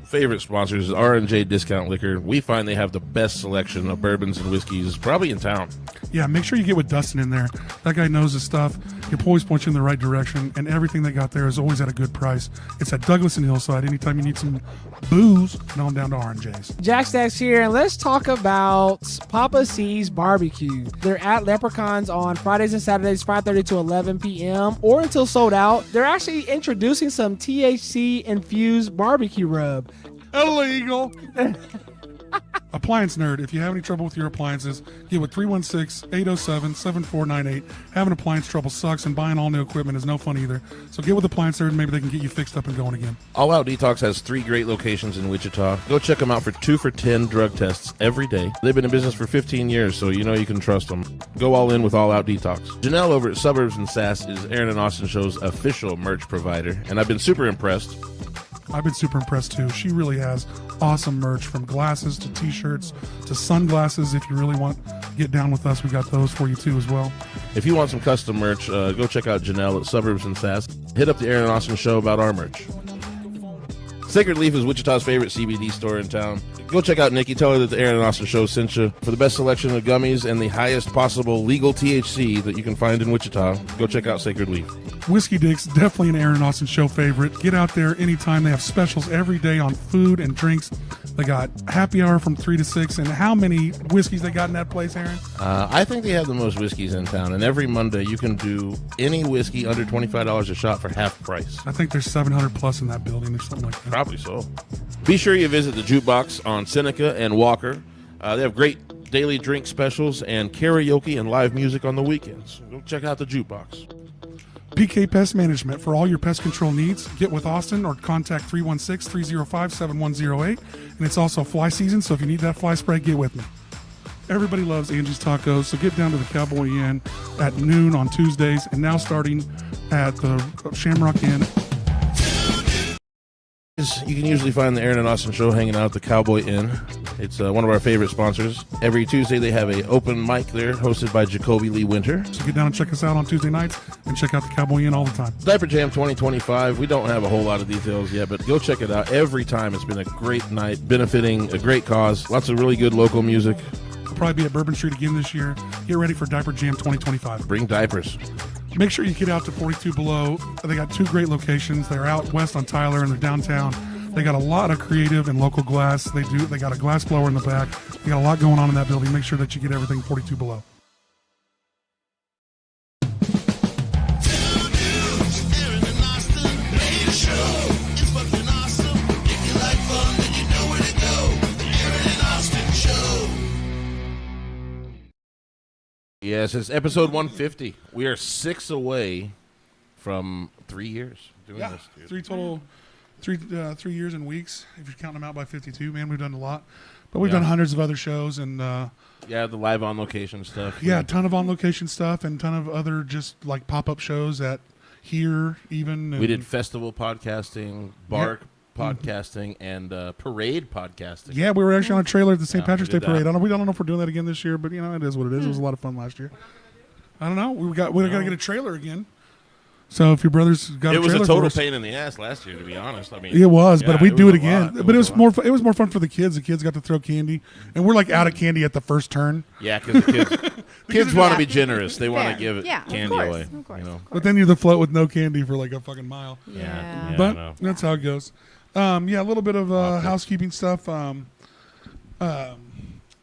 favorite sponsors is R&J Discount Liquor. We find they have the best selection of bourbons and whiskeys probably in town. Yeah, make sure you get with Dustin in there. That guy knows his stuff. He'll always point you in the right direction, and everything they got there is always at a good price. It's at Douglas and Hillside. Anytime you need some booze, come on down to R&J's. Jack Stacks here, and let's talk about Papa C's Barbecue. They're at Leprechauns on Fridays and Saturdays, 5:30 to 11 p.m. or until sold out. They're actually introducing some THC-infused barbecue rub. Illegal. Appliance Nerd. If you have any trouble with your appliances, get with 316-807-7498. Having appliance trouble sucks, and buying all new equipment is no fun either. So get with Appliance Nerd, and maybe they can get you fixed up and going again. All Out Detox has 3 great locations in Wichita. Go check them out for 2 for $10 drug tests every day. They've been in business for 15 years, so you know you can trust them. Go all in with All Out Detox. Janelle over at Suburbs and Sass is Aaron and Austin Show's official merch provider, and I've been super impressed. I've been super impressed too. She really has awesome merch, from glasses to t-shirts to sunglasses. If you really want to get down with us, we got those for you too as well. If you want some custom merch, go check out Janelle at Suburbs and Sass. Hit up the Aaron and Austin Show about our merch. Sacred Leaf is Wichita's favorite CBD store in town. Go check out Nikki. Tell her that the Aaron and Austin Show sent you. For the best selection of gummies and the highest possible legal THC that you can find in Wichita, go check out Sacred Leaf. Whiskey Dick's definitely an Aaron and Austin Show favorite. Get out there anytime. They have specials every day on food and drinks. They got happy hour from 3 to 6. And how many whiskeys they got in that place, Aaron? I think they have the most whiskeys in town. And every Monday you can do any whiskey under $25 a shot for half price. I think there's 700 plus in that building or something like that. Probably so. Be sure you visit the Jukebox on Seneca and Walker. They have great daily drink specials and karaoke and live music on the weekends. Go check out the Jukebox. PK Pest Management. For all your pest control needs, get with Austin or contact 316-305-7108. And it's also fly season, so if you need that fly spray, get with me. Everybody loves Angie's Tacos, so get down to the Cowboy Inn at noon on Tuesdays, and now starting at the Shamrock Inn. You can usually find the Aaron and Austin Show hanging out at the Cowboy Inn. It's one of our favorite sponsors. Every Tuesday they have a open mic there hosted by Jacoby Lee Winter. So get down and check us out on Tuesday nights and check out the Cowboy Inn all the time. Diaper Jam 2025. We don't have a whole lot of details yet, but go check it out. Every time it's been a great night, benefiting a great cause. Lots of really good local music. We'll probably be at Bourbon Street again this year. Get ready for Diaper Jam 2025. Bring diapers. Make sure you get out to 42 Below. They got 2 great locations. They're out west on Tyler and they're downtown. They got a lot of creative and local glass. They got a glass blower in the back. They got a lot going on in that building. Make sure that you get everything 42 Below. Yes, it's episode 150. We are 6 away from 3 years doing this. Dude. 3 total, 3 years and weeks. If you're counting them out by 52, man, we've done a lot. But we've done hundreds of other shows and the live on location stuff. Yeah, a ton of on location stuff and a ton of other just like pop up shows at here even. And we did festival podcasting, bark podcasting, and parade podcasting. Yeah, we were actually on a trailer at the St. Patrick's Day parade. We don't know if we're doing that again this year, but you know it is what it is. It was a lot of fun last year. I don't know. We got to get a trailer again. So if your brother's got a trailer, it was a total pain in the ass last year, to be honest. I mean, it was, but we'd do it again. But it was more. It was more fun for the kids. The kids got to throw candy, and we're like out of candy at the first turn. Yeah, because the kids want to be generous. They want to give candy away. Of course. But then you're the float with no candy for like a fucking mile. Yeah. But that's how it goes. A little bit of housekeeping stuff.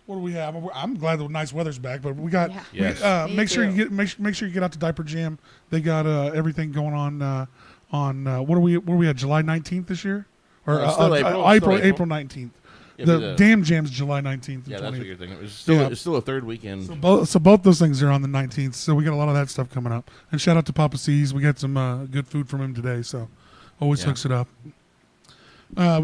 What do we have? I'm glad the nice weather's back, but we got. Yeah. Make sure you get out to Diaper Jam. They got everything going on. What are we at? July 19th this year, or April 19th. Yeah, the Damn Jam's July 19th. Yeah, that's what you're thinking. It's still a third weekend. So both those things are on the 19th. So we got a lot of that stuff coming up. And shout out to Papa C's. We got some good food from him today. So always hooks it up. I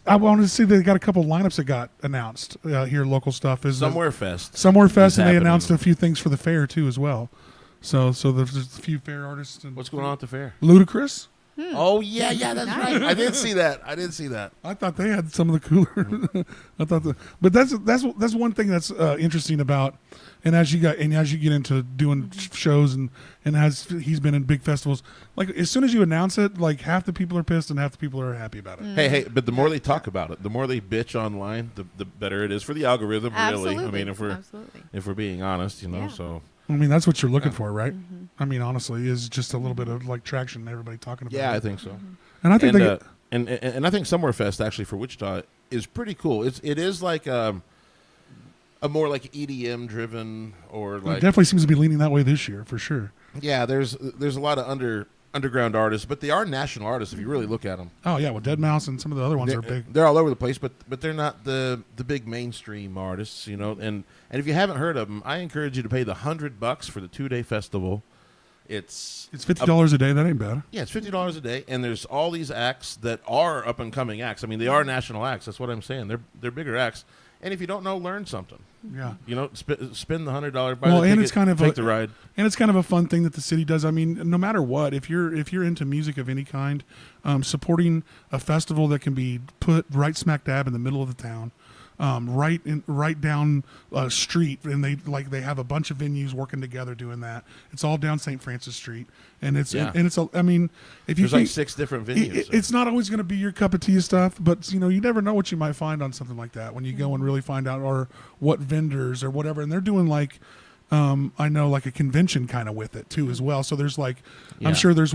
wanted to see they got a couple of lineups that got announced here. Local stuff is Somewhere Fest, and they announced a few things for the fair too as well. So there's a few fair artists. And what's going on at the fair? Ludacris. Oh yeah, that's right. I did see that. I thought they had some of the cooler. I thought but that's one thing that's interesting about. And as you get into doing shows and as he's been in big festivals, like as soon as you announce it, like half the people are pissed and half the people are happy about it. Hey, but the more they talk about it, the more they bitch online, the better it is for the algorithm. Absolutely. Really, I mean, if we're being honest, Yeah. So. I mean, that's what you're looking for, right? Mm-hmm. I mean, honestly, is just a little bit of like traction and everybody talking about it. Yeah, I think so. And I think and I think Summerfest actually for Wichita is pretty cool. It is like a more like EDM driven or like it definitely seems to be leaning that way this year for sure. Yeah, there's a lot of underground artists, but they are national artists if you really look at them. Oh yeah, well, Dead and some of the other ones are big. They're all over the place, but they're not the big mainstream artists, And if you haven't heard of them, I encourage you to pay the $100 for the 2-day festival. It's $50 a day. That ain't bad. Yeah, it's $50 a day, and there's all these acts that are up and coming acts. I mean, they are national acts. That's what I'm saying. They're bigger acts. And if you don't know, learn something. Yeah, spend the $100. Well, and it's kind of take the ride. And it's kind of a fun thing that the city does. I mean, no matter what, if you're into music of any kind, supporting a festival that can be put right smack dab in the middle of the town, right down street, and they have a bunch of venues working together doing that. It's all down St. Francis Street, and I mean, if you there's like 6 different venues. It's not always going to be your cup of tea stuff, but you never know what you might find on something like that when you go and really find out or what vendors or whatever, and they're doing like. I know like a convention kind of with it too as well. So there's like, I'm sure there's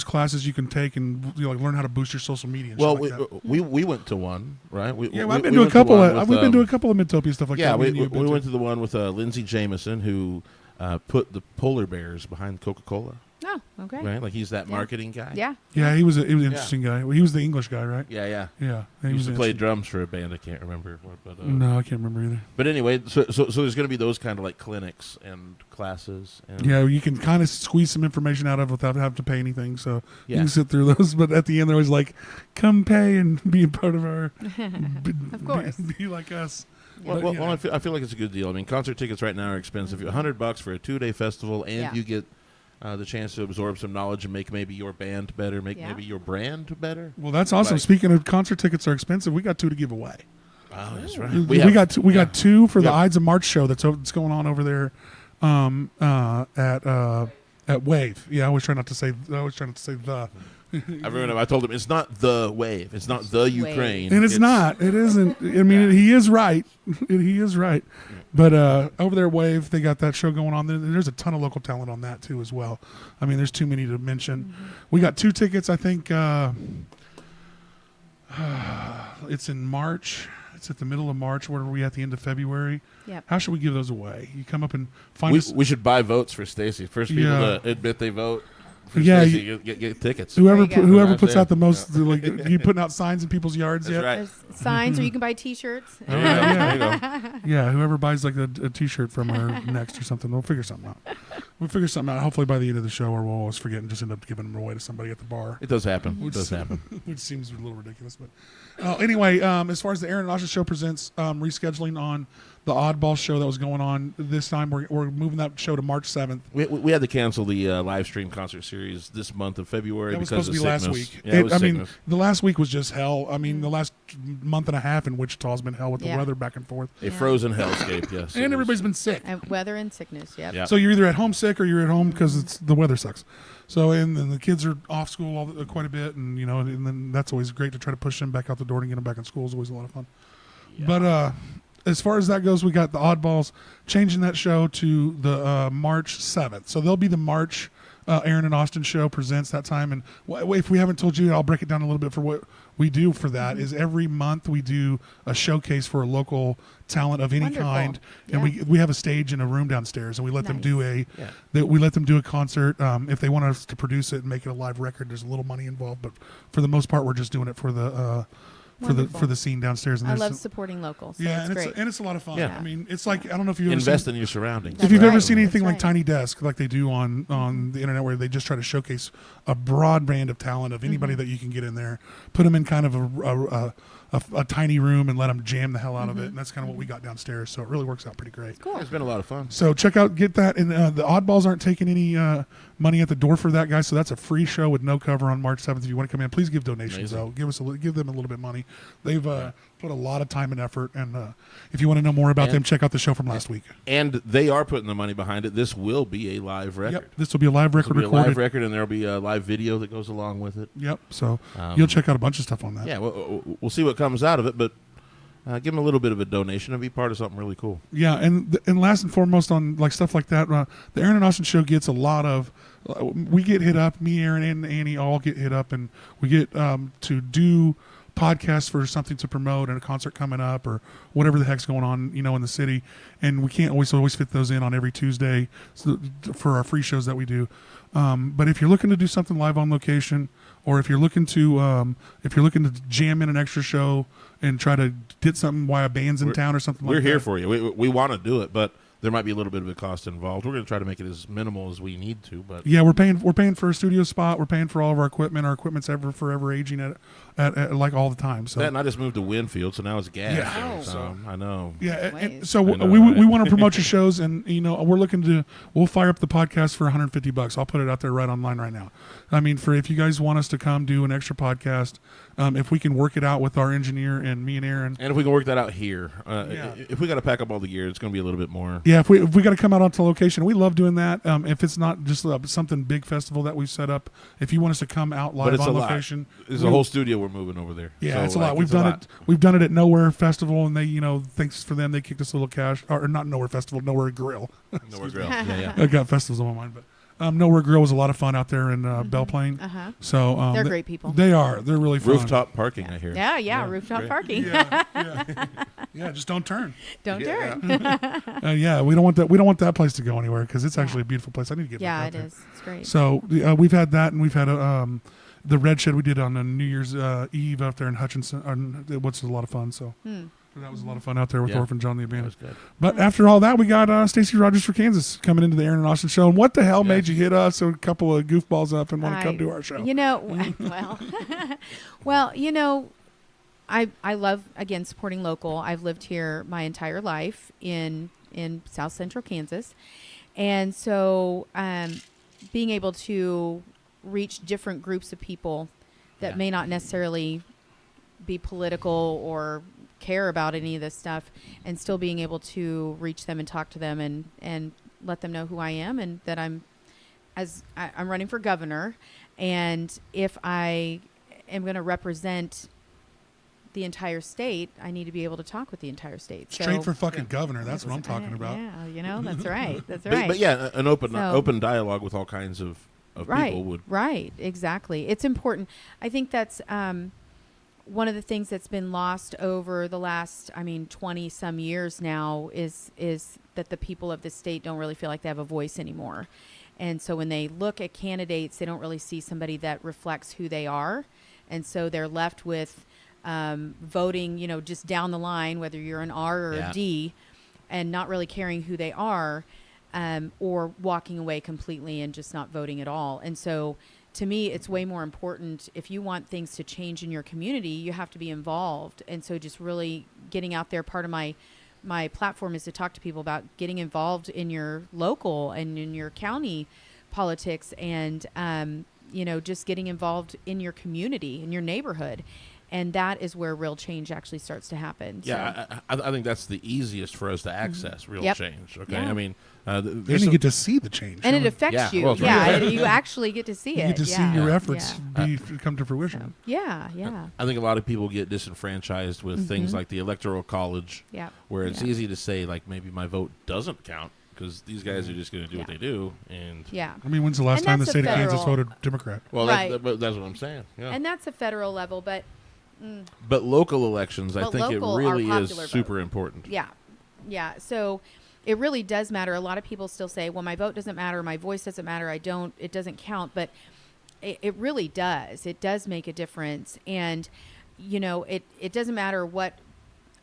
classes you can take and learn how to boost your social media. And well, shit like we went to one, right? I've been to a couple. We've been to a couple of Midtopia stuff like that. Yeah, we went to the one with Lindsey Jameson who put the polar bears behind Coca-Cola. Oh, okay. Right, like he's that marketing guy. Yeah. Yeah, he was an interesting guy. Well, he was the English guy, right? Yeah. He used to play drums for a band. I can't remember what, but no, I can't remember either. But anyway, so there's going to be those kind of like clinics and classes. And yeah, you can kind of squeeze some information out of without having to pay anything. So you can sit through those. But at the end, they're always like, "Come pay and be a part of our." Of course, be like us. Well, I feel like it's a good deal. I mean, concert tickets right now are expensive. $100 for a 2-day festival, and you get the chance to absorb some knowledge and make maybe your band better, maybe your brand better. Well, that's awesome. Speaking of concert tickets are expensive, we got 2 to give away. Oh, that's right. We got 2 for the Ides of March show that's going on over there at Wave. Yeah, I was trying not to say the. I told him it's not the Wave. It's not the Ukraine. And it's not. It isn't. I mean, he is right. He is right. But over there at Wave, they got that show going on. There's a ton of local talent on that, too, as well. I mean, there's too many to mention. Mm-hmm. We got 2 tickets, I think. It's in March. It's at the middle of March. Where are we at the end of February? Yep. How should we give those away? You come up and find us. We should buy votes for Stacy. First people to admit they vote. You get tickets. Whoever puts out the most, like, you putting out signs in people's yards That's yet? Right. There's signs, or you can buy T-shirts. There you go. Yeah, whoever buys like a T-shirt from her next or something, we'll figure something out. Hopefully by the end of the show, or we'll always forget and just end up giving them away to somebody at the bar. It does happen. Which seems a little ridiculous, but anyway, as far as the Aaron and Asha show presents, rescheduling on the Oddball show that was going on this time, we're moving that show to March 7th. We had to cancel the live stream concert series this month of February that was because supposed to be of last sickness. week. Yeah, it was I sickness. mean, the last week was just hell. I mean, the last month and a half in Wichita has been hell with the weather back and forth. A frozen hellscape, yes. And everybody's been sick. Weather and sickness, yep. So you're either at home sick or you're at home because the weather sucks. So and then the kids are off school quite a bit, and and then that's always great to try to push them back out the door and get them back in school is always a lot of fun. Yeah. But as far as that goes, we got the Oddballs changing that show to the March 7th. So there'll be the March Aaron and Austin show presents that time. And if we haven't told you, I'll break it down a little bit for what we do for that. Is every month we do a showcase for a local talent of any kind, and we have a stage in a room downstairs, and we let them do a concert. If they want us to produce it and make it a live record, there's a little money involved, but for the most part, we're just doing it for Wonderful. for the scene downstairs. And I there's love some- supporting locals. So yeah, it's and great. it's a lot of fun. Yeah. I mean, it's like I don't know if you've ever Invest seen, in your surroundings. if That's you've ever right. seen anything That's like right. Tiny Desk, like they do on the internet, where they just try to showcase a broad band of talent of anybody that you can get in there, put them in kind of a tiny room and let them jam the hell out of it, and that's kind of what we got downstairs. So it really works out pretty great. Cool. It's been a lot of fun. So get that, and the Oddballs aren't taking any money at the door for that, guys. So that's a free show with no cover on March 7th. If you want to come in, please give donations. Amazing. Though give them a little bit of money. They've put a lot of time and effort, and if you want to know more about them, check out the show from last week. And they are putting the money behind it. This will be a live record. Yep, this will be a live This record will be a recorded. live record, and there will be a live video that goes along with it. Yep. So you'll check out a bunch of stuff on that. Yeah, we'll see what comes out of it, but give them a little bit of a donation and be part of something really cool. Yeah, and last and foremost on like stuff like that, the Aaron and Austin show gets a lot of. We get hit up. Me, Aaron, and Annie all get hit up, and we get to do podcasts for something to promote and a concert coming up or whatever the heck's going on, in the city, and we can't always fit those in on every Tuesday for our free shows that we do. But if you're looking to do something live on location, or if you're looking to jam in an extra show and try to get something while a band's in town or something like that, We're here for you. We want to do it, but there might be a little bit of a cost involved. We're going to try to make it as minimal as we need to, but yeah, we're paying for a studio spot. We're paying for all of our equipment. Our equipment's forever aging at like all the time. So that, and I just moved to Winfield, so now it's gas. Yeah. So I know. yeah, Ways. and so I know, we right? want to promote your shows, and we'll fire up the podcast for $150. I'll put it out there right online right now. I mean, if you guys want us to come do an extra podcast, if we can work it out with our engineer and me and Aaron. And if we can work that out here, Yeah. if we got to pack up all the gear, it's going to be a little bit more. Yeah, if we got to come out onto location, we love doing that. If it's not just something big festival that we've set up, if you want us to come out But live it's on a lot. location, There's a whole studio we're moving over there. yeah, So, it's a lot. like, We've it's a done lot. it. We've done it at Nowhere Festival, and they, thanks for them, they kicked us a little cash, or not Nowhere Festival, Nowhere Grill. Nowhere Grill. Yeah. I got festivals on my mind, but Nowhere Grill was a lot of fun out there in Belle Plaine. Uh-huh. So They're great people. They are. They're really fun. Rooftop parking, I hear. Yeah, rooftop great. parking. Yeah, just don't turn. Don't Yeah. turn. Yeah, we don't want that. We don't want that place to go anywhere because it's actually a beautiful place. I need to get Yeah, back out it there. is. It's great. So we've had that, and we've had the Red Shed we did on New Year's Eve out there in Hutchinson, which was a lot of fun. So that was a lot of fun out there with Yeah. Orphan John the That Abandoned. was good. But after all that, we got Stacy Rogers for Kansas coming into the Aaron and Austin show. And what the hell made you hit us a couple of goofballs up and want to come to our show? I love, again, supporting local. I've lived here my entire life in South Central Kansas. And so being able to reach different groups of people that may not necessarily be political or care about any of this stuff, and still being able to reach them and talk to them and let them know who I am and that I'm running for governor. And if I am going to represent the entire state, I need to be able to talk with the entire state. Straight for fucking governor. That's what I'm talking about. Yeah, that's right. That's right. But yeah, an open So- open dialogue with all kinds of people would. Right, exactly. It's important. I think that's one of the things that's been lost over the last, 20 some years now is that the people of the state don't really feel like they have a voice anymore. And so when they look at candidates, they don't really see somebody that reflects who they are. And so they're left with voting, just down the line, whether you're an R or a D, and not really caring who they are, or walking away completely and just not voting at all. And so to me, it's way more important. If you want things to change in your community, you have to be involved. And so just really getting out there, part of my platform is to talk to people about getting involved in your local and in your county politics, and just getting involved in your community, in your neighborhood. And that is where real change actually starts to happen. Yeah, So, I think that's the easiest for us to access real Yep. change. Okay, Yeah. I mean, And there's you some- get to see the change. and it affects Yeah, you. well, it's Yeah, right. you actually get to see You it. get to see Yeah. your efforts Yeah. come to fruition. So, yeah. I think a lot of people get disenfranchised with things like the Electoral College, Yeah. where it's Yeah. easy to say, like, maybe my vote doesn't count because these guys are just going to do what Yeah. they do. And Yeah. I mean, when's the last And time the that's state a of Kansas federal- voted Democrat? well, Right. that's what I'm saying. Yeah. And that's a federal level, but But local elections, I But think it local are really is popular super vote. important. yeah. So it really does matter. A lot of people still say, well, my vote doesn't matter, my voice doesn't matter, it doesn't count, but it really does. It does make a difference. And it doesn't matter what.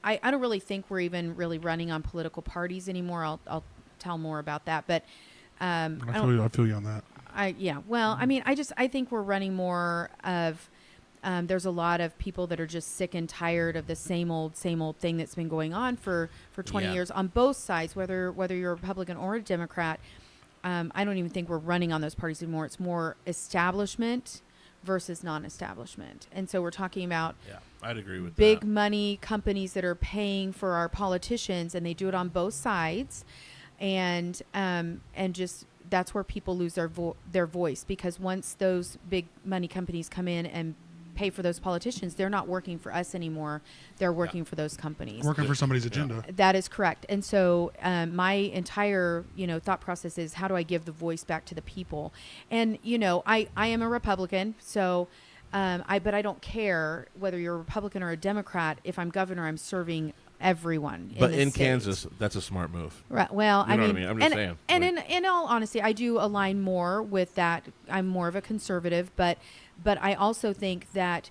I don't really think we're even really running on political parties anymore. I'll tell more about that, but I feel you on that. I think we're running more of. There's a lot of people that are just sick and tired of the same old thing that's been going on for 20 years on both sides, whether you're a Republican or a Democrat. I don't even think we're running on those parties anymore. It's more establishment versus non-establishment. And so we're talking about I'd agree with big that. money companies that are paying for our politicians, and they do it on both sides. And just that's where people lose their voice, because once those big money companies come in and pay for those politicians, they're not working for us anymore. They're working for those companies. Working for somebody's agenda. That is correct. And so my entire, thought process is, how do I give the voice back to the people? And, I am a Republican, so but I don't care whether you're a Republican or a Democrat. If I'm governor, I'm serving everyone. But in state. Kansas, that's a smart move. Right. Well, You know what I mean? I'm just saying. And in all honesty, I do align more with that. I'm more of a conservative, but I also think that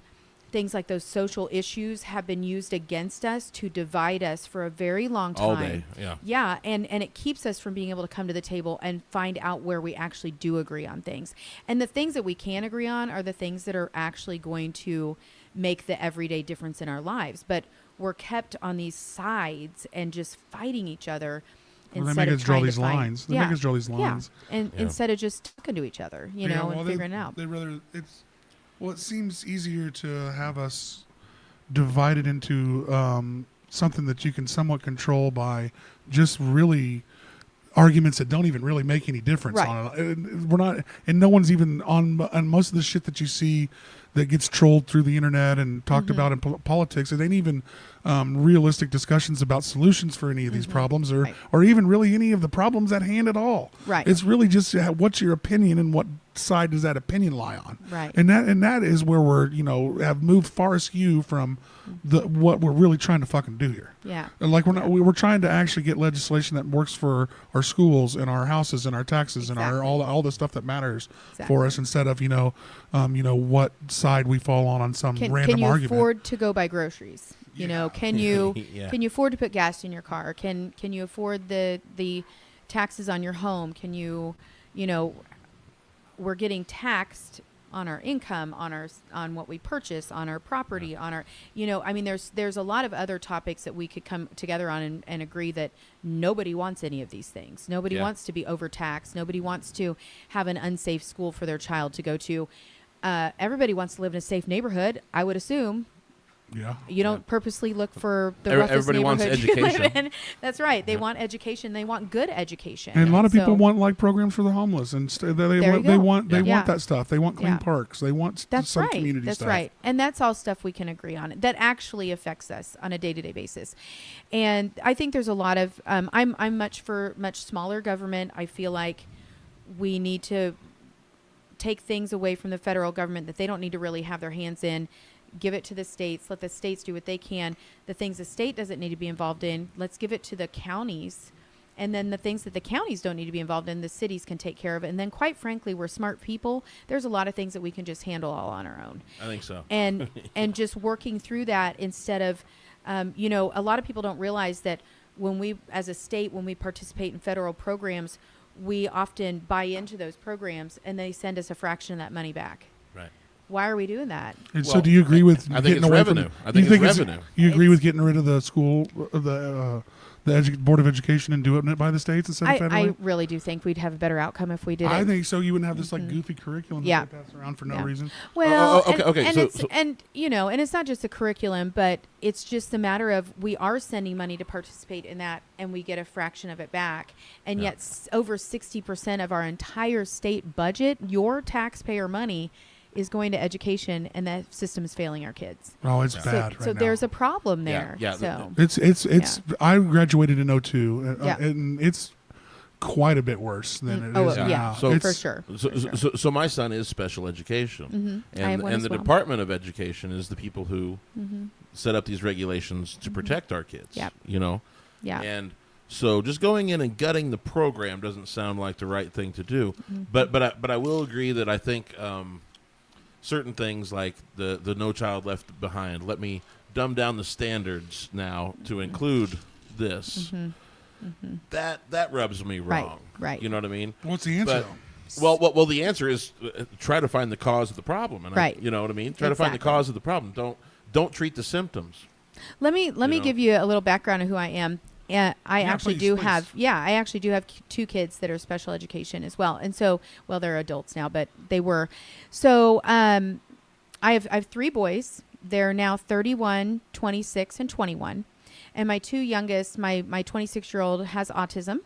things like those social issues have been used against us to divide us for a very long time. All day, yeah. Yeah, and it keeps us from being able to come to the table and find out where we actually do agree on things. And the things that we can agree on are the things that are actually going to make the everyday difference in our lives. But we're kept on these sides and just fighting each other. Well, they make us draw these lines. They make us draw these lines. Yeah. And instead of just talking to each other, and figuring it out. It seems easier to have us divided into something that you can somewhat control by just really arguments that don't even really make any difference on it. We're not, and no one's even on most of the shit that you see that gets trolled through the internet and talked about in politics. It ain't even realistic discussions about solutions for any of these problems, or even really any of the problems at hand at all. Right. It's really just what's your opinion and what side does that opinion lie on. Right. And that is where we're have moved far askew from what we're really trying to fucking do here. Yeah. Like we're trying to actually get legislation that works for our schools and our houses and our taxes and our all the stuff that matters for us, instead of what side we fall on some random argument. Can you afford to go buy groceries? Can you Yeah. can you afford to put gas in your car? Can you afford the taxes on your home? Can you we're getting taxed on our income, on what we purchase, on our property, on our there's a lot of other topics that we could come together on and agree that nobody wants any of these things. Nobody wants to be overtaxed. Nobody wants to have an unsafe school for their child to go to. Everybody wants to live in a safe neighborhood, I would assume. Yeah. You don't purposely look for the roughest Everybody wants neighborhood you live education. in. That's right. They want education. They want good education. And a lot of people So- want programs for the homeless, and they want that stuff. They want clean parks. They want some community That's stuff. right. And that's all stuff we can agree on that actually affects us on a day-to-day basis. And I think there's a lot of I'm much for much smaller government. I feel like we need to take things away from the federal government that they don't need to really have their hands in. Give it to the states. Let the states do what they can. The things the state doesn't need to be involved in, let's give it to the counties. And then the things that the counties don't need to be involved in, the cities can take care of it. And then, quite frankly, we're smart people. There's a lot of things that we can just handle all on our own. I think so. And just working through that instead of, a lot of people don't realize that when we, as a state, when we participate in federal programs, we often buy into those programs and they send us a fraction of that money back. Right. Why are we doing that? And so, do you agree with I think getting it's away revenue. from? I think it's revenue. You agree with getting rid of the school, the Board of Education, and doing it by the states instead of federally? I really do think we'd have a better outcome if we did it. I think so. You wouldn't have this goofy curriculum that they pass around for no reason. Well, okay. And it's not just the curriculum, but it's just a matter of we are sending money to participate in that, and we get a fraction of it back. And yet, over 60% of our entire state budget, your taxpayer money, is going to education, and that system is failing our kids. Oh, it's bad right now. So there's a problem there. Yeah. So it's. I graduated in 2002, and it's quite a bit worse than it is now. So for sure. So my son is special education, and the Department of Education is the people who set up these regulations to protect our kids. Yep. Yeah. And so just going in and gutting the program doesn't sound like the right thing to do. But I will agree that I think certain things like the No Child Left Behind. Let me dumb down the standards now to include this. That rubs me wrong. Right. You know what I mean? What's the answer? But, well, the answer is try to find the cause of the problem. And Right. you know what I mean? Try to find the cause of the problem. Don't treat the symptoms. Let me give you a little background of who I am. I actually do please. have 2 kids that are special education as well. And so, well, they're adults now, but they were. So I have 3 boys. They're now 31, 26, and 21. And my 2 youngest, my 26-year-old has autism.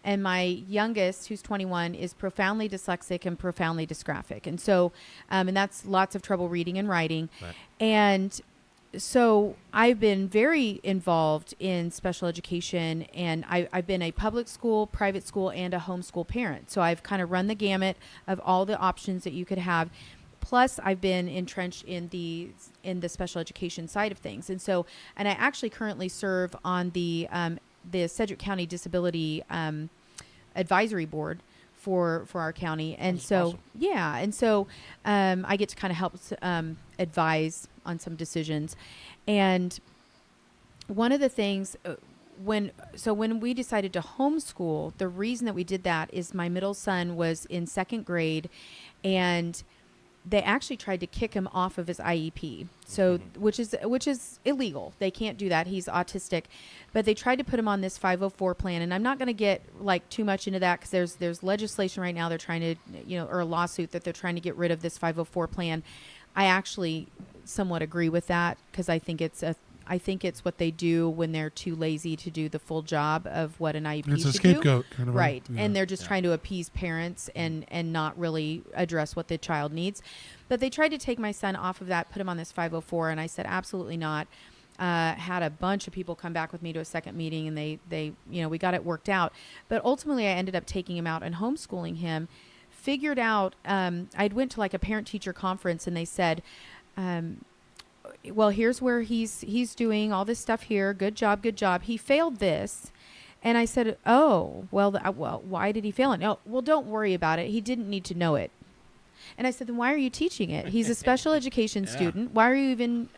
And my youngest, who's 21, is profoundly dyslexic and profoundly dysgraphic. And so, and that's lots of trouble reading and writing. Right. And so I've been very involved in special education, and I've been a public school, private school, and a homeschool parent. So I've kind of run the gamut of all the options that you could have. Plus, I've been entrenched in the special education side of things. And so, and I actually currently serve on the Sedgwick County Disability Advisory Board for our county. And That's so, awesome. yeah. And so I get to kind of help advise on some decisions. And one of the things when we decided to homeschool, the reason that we did that is my middle son was in 2nd grade, and they actually tried to kick him off of his IEP. So, which is illegal. They can't do that. He's autistic, but they tried to put him on this 504 plan. And I'm not going to get like too much into that because there's legislation right now. They're trying to, or a lawsuit that they're trying to get rid of this 504 plan. I actually somewhat agree with that because I think it's what they do when they're too lazy to do the full job of what an IEP It's a should do. scapegoat, kind of. Right. Yeah. And they're just trying to appease parents and not really address what the child needs. But they tried to take my son off of that, put him on this 504, and I said, absolutely not. Had a bunch of people come back with me to a second meeting, and they we got it worked out. But ultimately, I ended up taking him out and homeschooling him. Figured out, I'd went to like a parent-teacher conference, and they said, well, here's where he's doing all this stuff here. Good job. He failed this. And I said, oh, well, why did he fail it? No, well, don't worry about it. He didn't need to know it. And I said, then why are you teaching it? He's a special education student. Why are you even,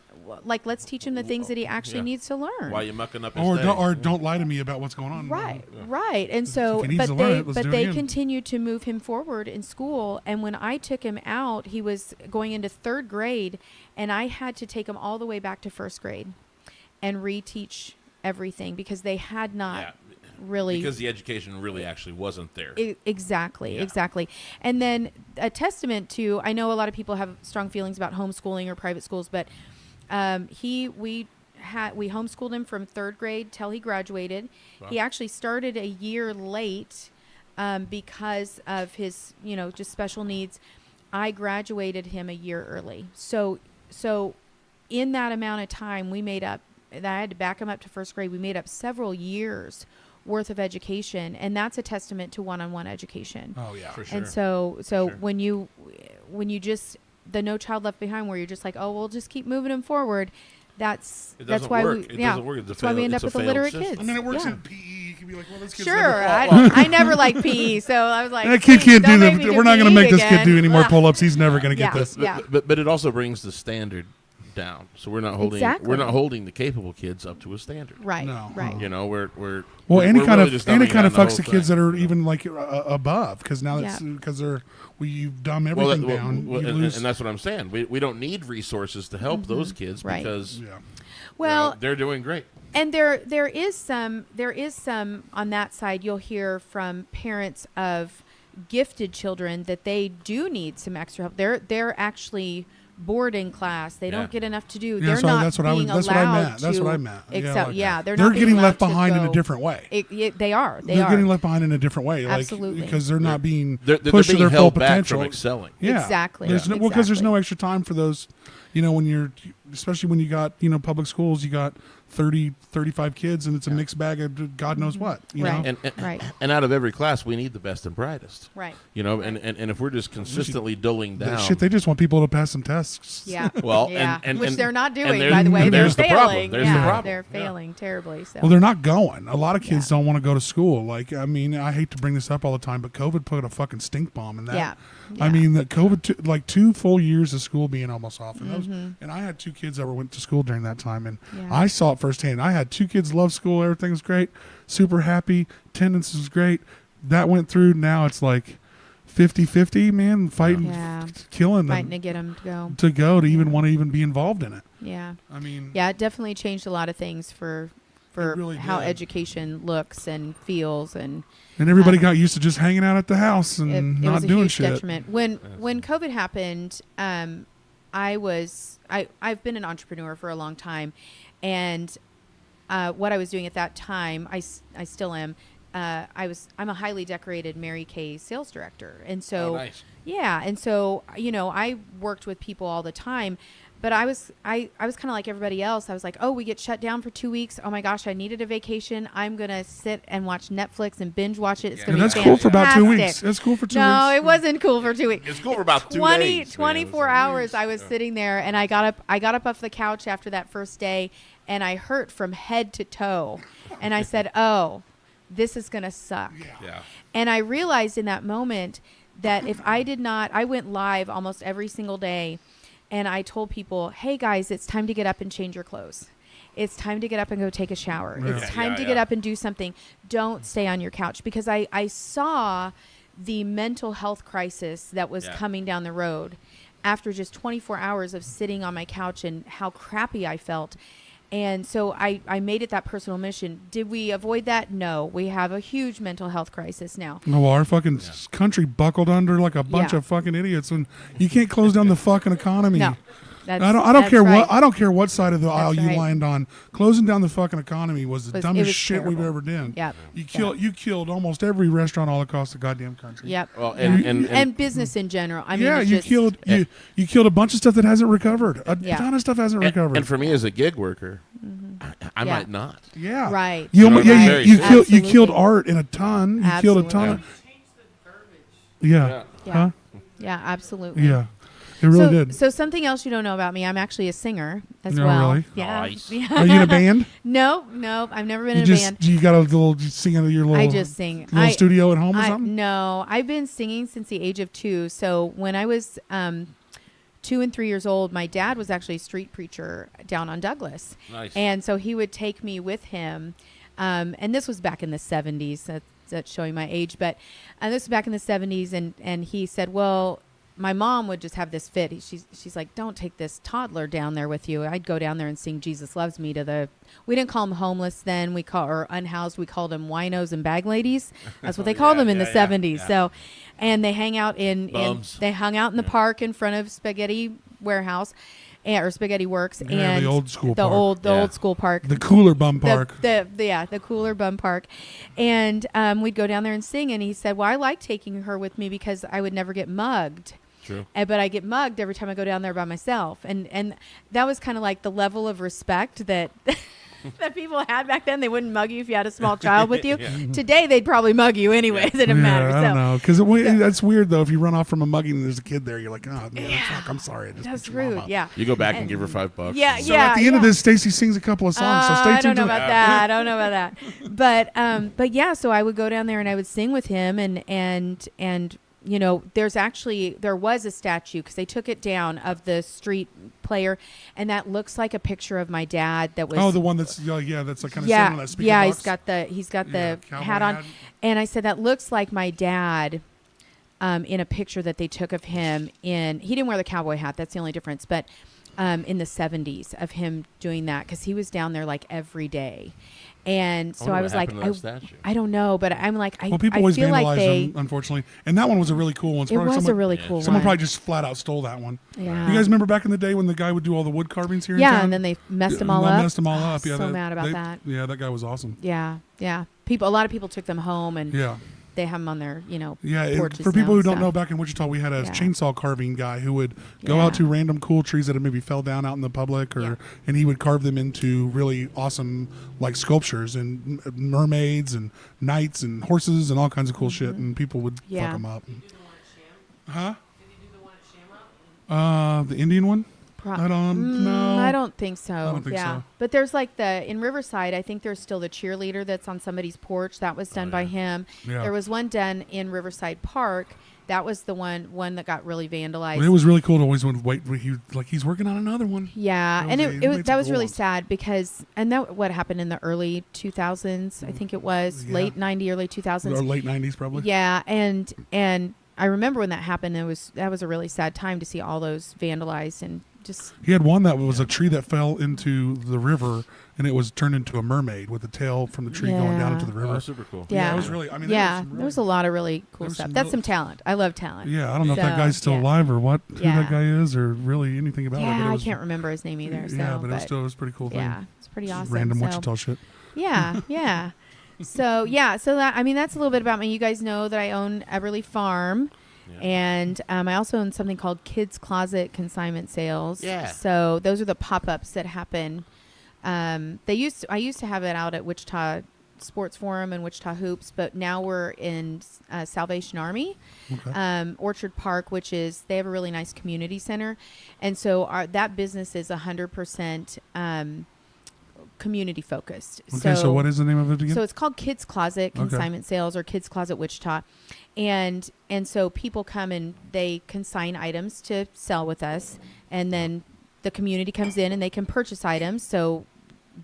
let's teach him the things that he actually needs to learn. Why are you mucking up his Or day? don't lie to me about what's going on. Right. And so, If he needs to learn it, let's do it they again. continued to move him forward in school. And when I took him out, he was going into 3rd grade, and I had to take him all the way back to 1st grade and reteach everything because they had not really, because the education really actually wasn't there. Exactly. And then a testament to, I know a lot of people have strong feelings about homeschooling or private schools, but we homeschooled him from 3rd grade till he graduated. Wow. He actually started a year late because of his, just special needs. I graduated him a year early. So in that amount of time, I had to back him up to 1st grade. We made up several years worth of education, and that's a testament to one-on-one education. Oh yeah, For sure. And so Sure. when you just the No Child Left Behind, where you're just like, oh, we'll just keep moving him forward. That's why work. we It doesn't work. It's a that's why we end up it's with a illiterate failed kids. system. I mean, it works Yeah. in PE. You can be like, well, this kid's Sure, never. I never liked PE, so I was like, That kid can't do don't make that. me do We're not going to PE make this kid do any more again. pull-ups. He's never going to get Yeah. this. But it also brings the standard down. So we're not Exactly. holding the capable kids up to a standard. Right, No. right. You know, we're Well, any we're kind really of just any dumbing kind of down fucks the the whole kids thing. that are even like above, because now that's because you've dumbed everything down. You and lose. that's what I'm saying. We don't need resources to help those kids Right. because Yeah. Well, they're doing great. and there is some on that side. You'll hear from parents of gifted children that they do need some extra help. They're actually bored in class. They Yeah. don't get enough to do. Yeah, they're so not that's what I being was. That's what I allowed meant. That's to what I meant. excel. like, Yeah, they're they're not being getting allowed left to behind in a go- different way. They are. They're getting left behind in a different way, Absolutely. because they're not being They're pushed to being their full held back potential. from excelling. Yeah, Exactly. There's Yeah. no, because there's no Exactly. extra time for those. When you're, especially when you got public schools, you got 30, 35 kids, and it's a mixed bag of God knows what. You Right. know? Right. And out of every class, we need the best and brightest. Right. And if we're just consistently dulling down, Shit, they just want people to pass some tests. Yeah. Well, yeah. and Which they're not doing, there's- by the way. and They're there's the problem. failing. There's yeah, the problem. they're Yeah. failing terribly. So. Well, they're not going. A lot of kids Yeah. don't want to go to school. Like, I mean, I hate to bring this up all the time, but COVID put a fucking stink bomb in that. Yeah. I mean, the COVID, like 2 full years of school being almost off. And, and I had 2 kids that went to school during that time. And I saw it firsthand. I had 2 kids love school. Everything was great. Super happy. Attendance was great. That went through. Now it's like 50-50, man, fighting, killing them. Fighting to get them to even want to even be involved in it. Yeah. I mean. Yeah, it definitely changed a lot of things for really how did. education looks and feels, and everybody got used to just hanging out at the house and it not was a doing huge shit. detriment. When COVID happened, I've been an entrepreneur for a long time, and what I was doing at that time, I still am. I'm a highly decorated Mary Kay sales director, and so and so I worked with people all the time. But I was kind of like everybody else. I was like, oh, we get shut down for 2 weeks. Oh my gosh, I needed a vacation. I'm gonna sit and watch Netflix and binge watch it. It's gonna be that's fantastic. cool for about 2 weeks. That's cool for 2 weeks. No, it wasn't cool for 2 weeks. It's cool for about 2 days. 24 hours. I was sitting there, and I got up off the couch after that first day, and I hurt from head to toe, and I said, oh, this is gonna suck. Yeah. And I realized in that moment that if I did not, I went live almost every single day. And I told people, hey, guys, it's time to get up and change your clothes. It's time to get up and go take a shower. Yeah. It's time to get up and do something. Don't stay on your couch. Because I saw the mental health crisis that was coming down the road after just 24 hours of sitting on my couch and how crappy I felt. And so I made it that personal mission. Did we avoid that? No. We have a huge mental health crisis now. No, our fucking country buckled under like a bunch of fucking idiots, and you can't close down the fucking economy. No. I don't care right. what I don't care what side of the aisle you right. land on. Closing down the fucking economy was the dumbest shit terrible. we've ever done. Yep. You killed almost every restaurant all across the goddamn country. Yep. Well, and business in general. I mean, it's you just, killed you killed a bunch of stuff that hasn't recovered. A ton of stuff hasn't recovered. And for me as a gig worker, I might not. Yeah. Right. You Right. you killed art in a ton. You killed a ton. Yeah. Huh? Yeah, absolutely. Yeah. It really did. So something else you don't know about me, I'm actually a singer as No, well. really? Yeah. Nice. Yeah. Are you in a band? No, I've never been in a band. You got a little sing in your little I just sing. little studio at home or something? No, I've been singing since the age of 2. So when I was 2 and 3 years old, my dad was actually a street preacher down on Douglas. Nice. And so he would take me with him. And this was back in the 70s. That's showing my age. But this was back in the 70s. And he said, well, my mom would just have this fit. She's like, don't take this toddler down there with you. I'd go down there and sing Jesus Loves Me we didn't call them homeless then. Or unhoused. We called them winos and bag ladies. That's what they called them in the 70s. Yeah. So, and they hang out they hung out in the park in front of Spaghetti Warehouse. Or Spaghetti Works, and the old school park. Old school park, the cooler bum park, the cooler bum park, and we'd go down there and sing. And he said, "Well, I like taking her with me because I would never get mugged." True. But I get mugged every time I go down there by myself, and that was kind of like the level of respect that. That people had back then. They wouldn't mug you if you had a small child with you. Today, they'd probably mug you anyways. It didn't matter. I don't know. Because that's weird, though. If you run off from a mugging and there's a kid there, you're like, oh, man, fuck, I'm sorry. I just that's beat your mom rude. up. Yeah. You go back and give her $5. Yeah, So at the end of this, Stacy sings a couple of songs. So stay tuned. I don't know about that. I don't know about that. But yeah, so I would go down there and I would sing with him and you know, there was a statue because they took it down of the street player, and that looks like a picture of my dad. That was the one that's that's like kind of similar to that speaker box. He's got the hat on, and I said that looks like my dad. In a picture that they took of him he didn't wear the cowboy hat. That's the only difference. But in the 70s of him doing that because he was down there like every day. And so I was like, I don't know, but I'm like, people always vandalize them, unfortunately. And that one was a really cool one. It was a really cool one. Someone probably just flat out stole that one. Yeah. You guys remember back in the day when the guy would do all the wood carvings here in town? Yeah, and then they messed them all up. Yeah, so mad about that. Yeah, that guy was awesome. Yeah, yeah. A lot of people took them home and they have them on their, porches for people who don't stuff. know, back in Wichita, we had a chainsaw carving guy who would go out to random cool trees that had maybe fell down out in the public, and he would carve them into really awesome like sculptures and mermaids and knights and horses and all kinds of cool shit, and people would fuck them up. Huh? Did he do the one at Shamrock? The Indian one? I don't know. I don't think so. I don't think so. But there's like in Riverside, I think there's still the cheerleader that's on somebody's porch. That was done by him. Yeah. There was one done in Riverside Park That was the one that got really vandalized. But it was really cool to always wait. He's working on another one. Yeah, and that was really sad because, and that what happened in the early 2000s, I think it was late 90s, early 2000s, or late 90s probably. Yeah, and I remember when that happened. That was a really sad time to see all those vandalized and just. He had one that was a tree that fell into the river, and it was turned into a mermaid with the tail from the tree going down into the river. Oh, super cool. Yeah, it was really. I mean, there was a lot of really cool stuff. That's some talent. I love talent. Yeah, I don't know if that guy's still alive or what, who Yeah. that guy is, or really anything about it. Yeah, But I can't remember his name either. So, yeah, but it was a pretty cool thing. Yeah, it's pretty awesome. Random so, Wichita shit. Yeah, yeah. So that that's a little bit about me. You guys know that I own Eberly Farm. And I also own something called Kids Closet Consignment Sales. Yeah. So those are the pop-ups that happen. I used to have it out at Wichita Sports Forum and Wichita Hoops, but now we're in Salvation Army, Orchard Park, they have a really nice community center, and so that business is 100% community focused. Okay, so what is the name of it again? So it's called Kids Closet Consignment Sales or Kids Closet Wichita. And so people come and they consign items to sell with us, and then the community comes in and they can purchase items. So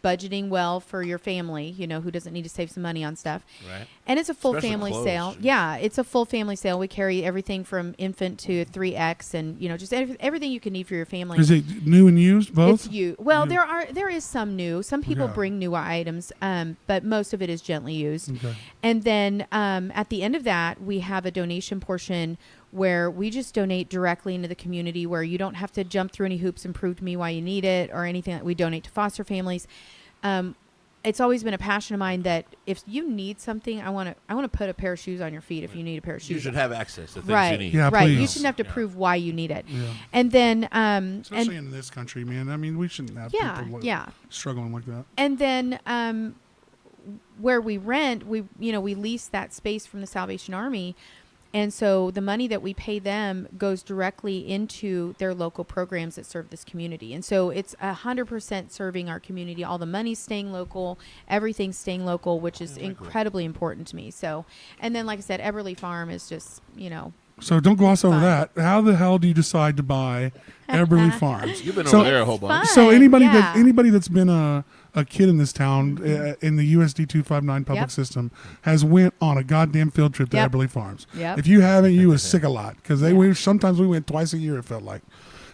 budgeting well for your family, who doesn't need to save some money on stuff. Right. And it's a full Especially family clothes. sale. Yeah, it's a full family sale. We carry everything from infant to 3X and, just everything you can need for your family. Is it new and used, both? It's you. Well, there is some new. Some people bring newer items, but most of it is gently used. Okay. And then at the end of that, we have a donation portion where we just donate directly into the community, where you don't have to jump through any hoops and prove to me why you need it or anything. That we donate to foster families. It's always been a passion of mine that if you need something, I want to put a pair of shoes on your feet if you need a pair of shoes. You should have access to things right, you need. Yeah, right. please. You shouldn't have to prove why you need it. Yeah. And then, Especially in this country, man. I mean, we shouldn't have people struggling like that. And then, where we rent, we lease that space from the Salvation Army. And so the money that we pay them goes directly into their local programs that serve this community. And so it's 100% serving our community. All the money's staying local, everything's staying local, which is incredibly important to me. So, and then, like I said, Eberly Farm is just, So don't gloss over that. How the hell do you decide to buy Eberly Farms? You've been over there a whole Fun. bunch. So anybody Yeah. that's been a kid in this town in the USD 259 public system has went on a goddamn field trip to Yep. Eberly Farms. Yep. If you haven't, you was sick a lot because sometimes we went twice a year. It felt like.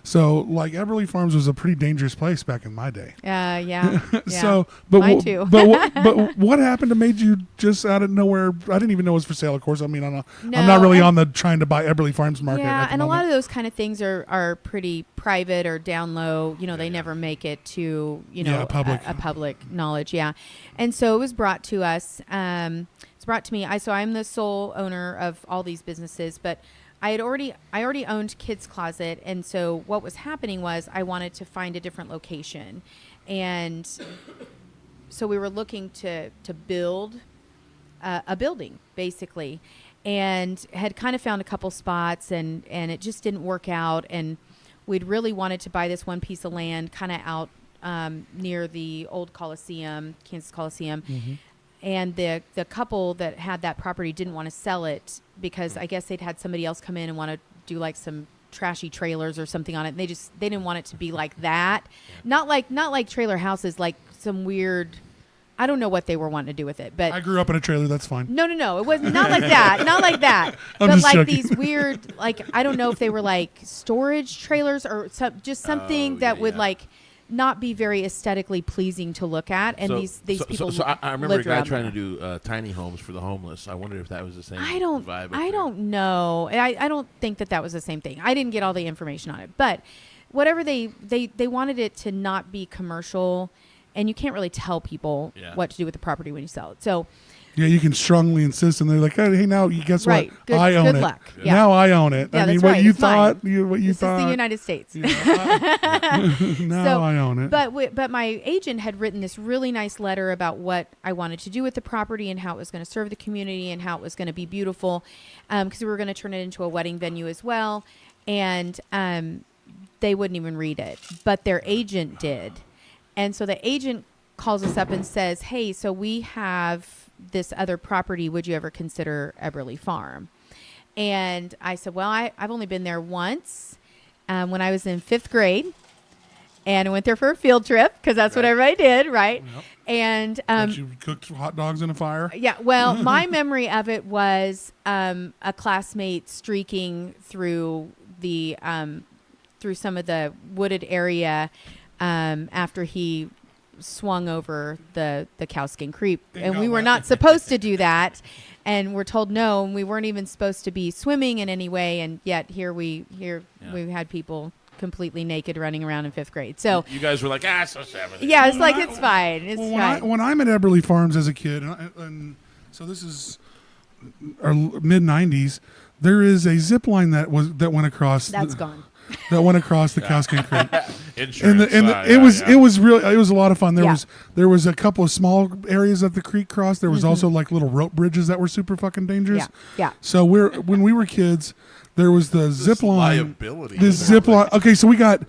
So like Eberly Farms was a pretty dangerous place back in my day. Yeah. So, but Mine too. but what happened to made you just out of nowhere? I didn't even know it was for sale. Of course, I mean, I'm not really on the trying to buy Eberly Farms market. Yeah, at the and moment. a lot of those kind of things are pretty private or down low. They never make it to public. a public knowledge. Yeah, and so it was brought to us. It's brought to me. So I'm the sole owner of all these businesses, but I already owned Kids Closet, and so what was happening was I wanted to find a different location, and so we were looking to build a building basically, and had kind of found a couple spots, and it just didn't work out, and we'd really wanted to buy this one piece of land kind of out near the old Coliseum, Kansas Coliseum. Mm-hmm. And the couple that had that property didn't want to sell it because I guess they'd had somebody else come in and want to do like some trashy trailers or something on it. And they didn't want it to be like that. Not like trailer houses, like some weird, I don't know what they were wanting to do with it, but I grew up in a trailer. That's fine. No, it was not like that. Not like that. I'm but just like joking. these weird, like, I don't know if they were like storage trailers or just something that would like not be very aesthetically pleasing to look at, and these people. So I remember a lived guy around trying there. to do tiny homes for the homeless. I wondered if that was the same. I don't vibe. I don't know. I don't think that was the same thing. I didn't get all the information on it, but whatever they wanted it to not be commercial, and you can't really tell people what to do with the property when you sell it. So. Yeah, you can strongly insist, and they're like, "Hey, now you guess Right. what? Good- I own good it. luck. Yeah. Now I own it. Yeah, I mean, that's what right. you It's mine. thought, what you This thought. is the United States. Now So, I own it. But my agent had written this really nice letter about what I wanted to do with the property and how it was going to serve the community and how it was going to be beautiful, because we were going to turn it into a wedding venue as well. And they wouldn't even read it, but their agent did. And so the agent calls us up and says, "Hey, so we have this other property. Would you ever consider Eberly Farm?" And I said, well, I've only been there once when I was in 5th grade. And I went there for a field trip because that's what everybody did, right? Yep. And you cooked hot dogs in a fire. yeah, well, my memory of it was a classmate streaking through the through some of the wooded area after he swung over the Cowskin Creek, and we were not supposed to do that. And we're told no, and we weren't even supposed to be swimming in any way, and yet we had people completely naked running around in 5th grade. So you guys were like, so 7th. Yeah, it's like it's fine. It's fine. When I'm at Eberly Farms as a kid, and so this is our mid '90s, there is a zip line that went across. That's gone. That went across the Cowskin Creek. Insurance. It was a lot of fun. There was a couple of small areas that the creek crossed. There was also like little rope bridges that were super fucking dangerous. Yeah. So when we were kids, there was the zip line. Liability. The zip line. Okay, so you got,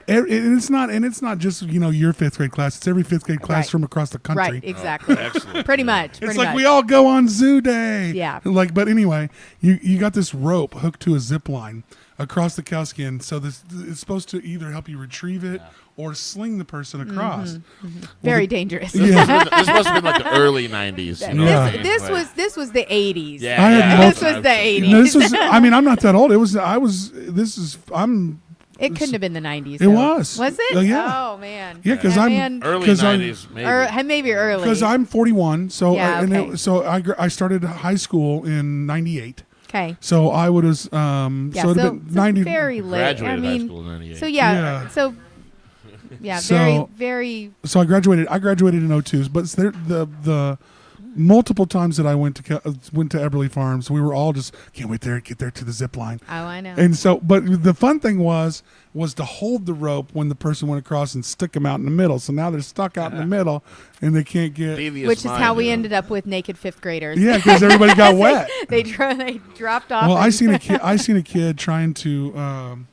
and it's not just your 5th grade class. It's every 5th grade class from across the country. Right. Exactly. Excellent. Pretty much. It's like we all go on zoo day. Yeah. But anyway, you got this rope hooked to a zip line across the cowskin, so it's supposed to either help you retrieve it or sling the person across. Very dangerous. Yeah. This must have been like the early 90s. This was the 80s. Yeah. This was the 80s. I'm not that old. It couldn't have been the 90s. It was. Was it? Yeah. Oh, man. Yeah, because I'm early 90s, maybe. Maybe early. Because I'm 41, so okay. I started high school in '98. Okay. So I would have so it'd been 90. Very late. Graduated high school in 98. So very. So I graduated in 02, but the multiple times that I went to Eberly Farms, we were all just can't wait to get there to the zip line. Oh, I know. And so, but the fun thing was to hold the rope when the person went across and stick them out in the middle. So now they're stuck out in the middle and they can't get. Which is how we ended up with naked 5th graders. Yeah, because everybody got wet. They dropped off. Well, I seen a kid trying to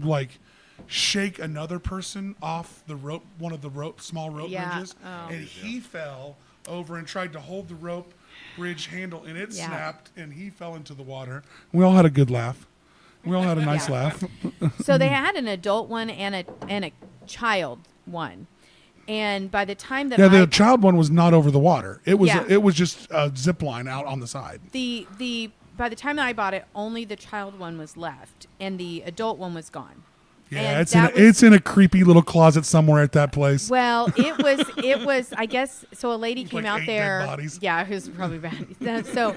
like shake another person off the rope, one of the small rope bridges, and he fell over and tried to hold the rope bridge handle, and it snapped, and he fell into the water. We all had a good laugh. We all had a nice laugh. So they had an adult one and a child one, and by the time that the child one was not over the water. It was just a zip line out on the side. By the time that I bought it, only the child one was left, and the adult one was gone. Yeah, it's in a creepy little closet somewhere at that place. Well, it was. I guess so. A lady came out there. Dead bodies. Yeah, it was probably bad. So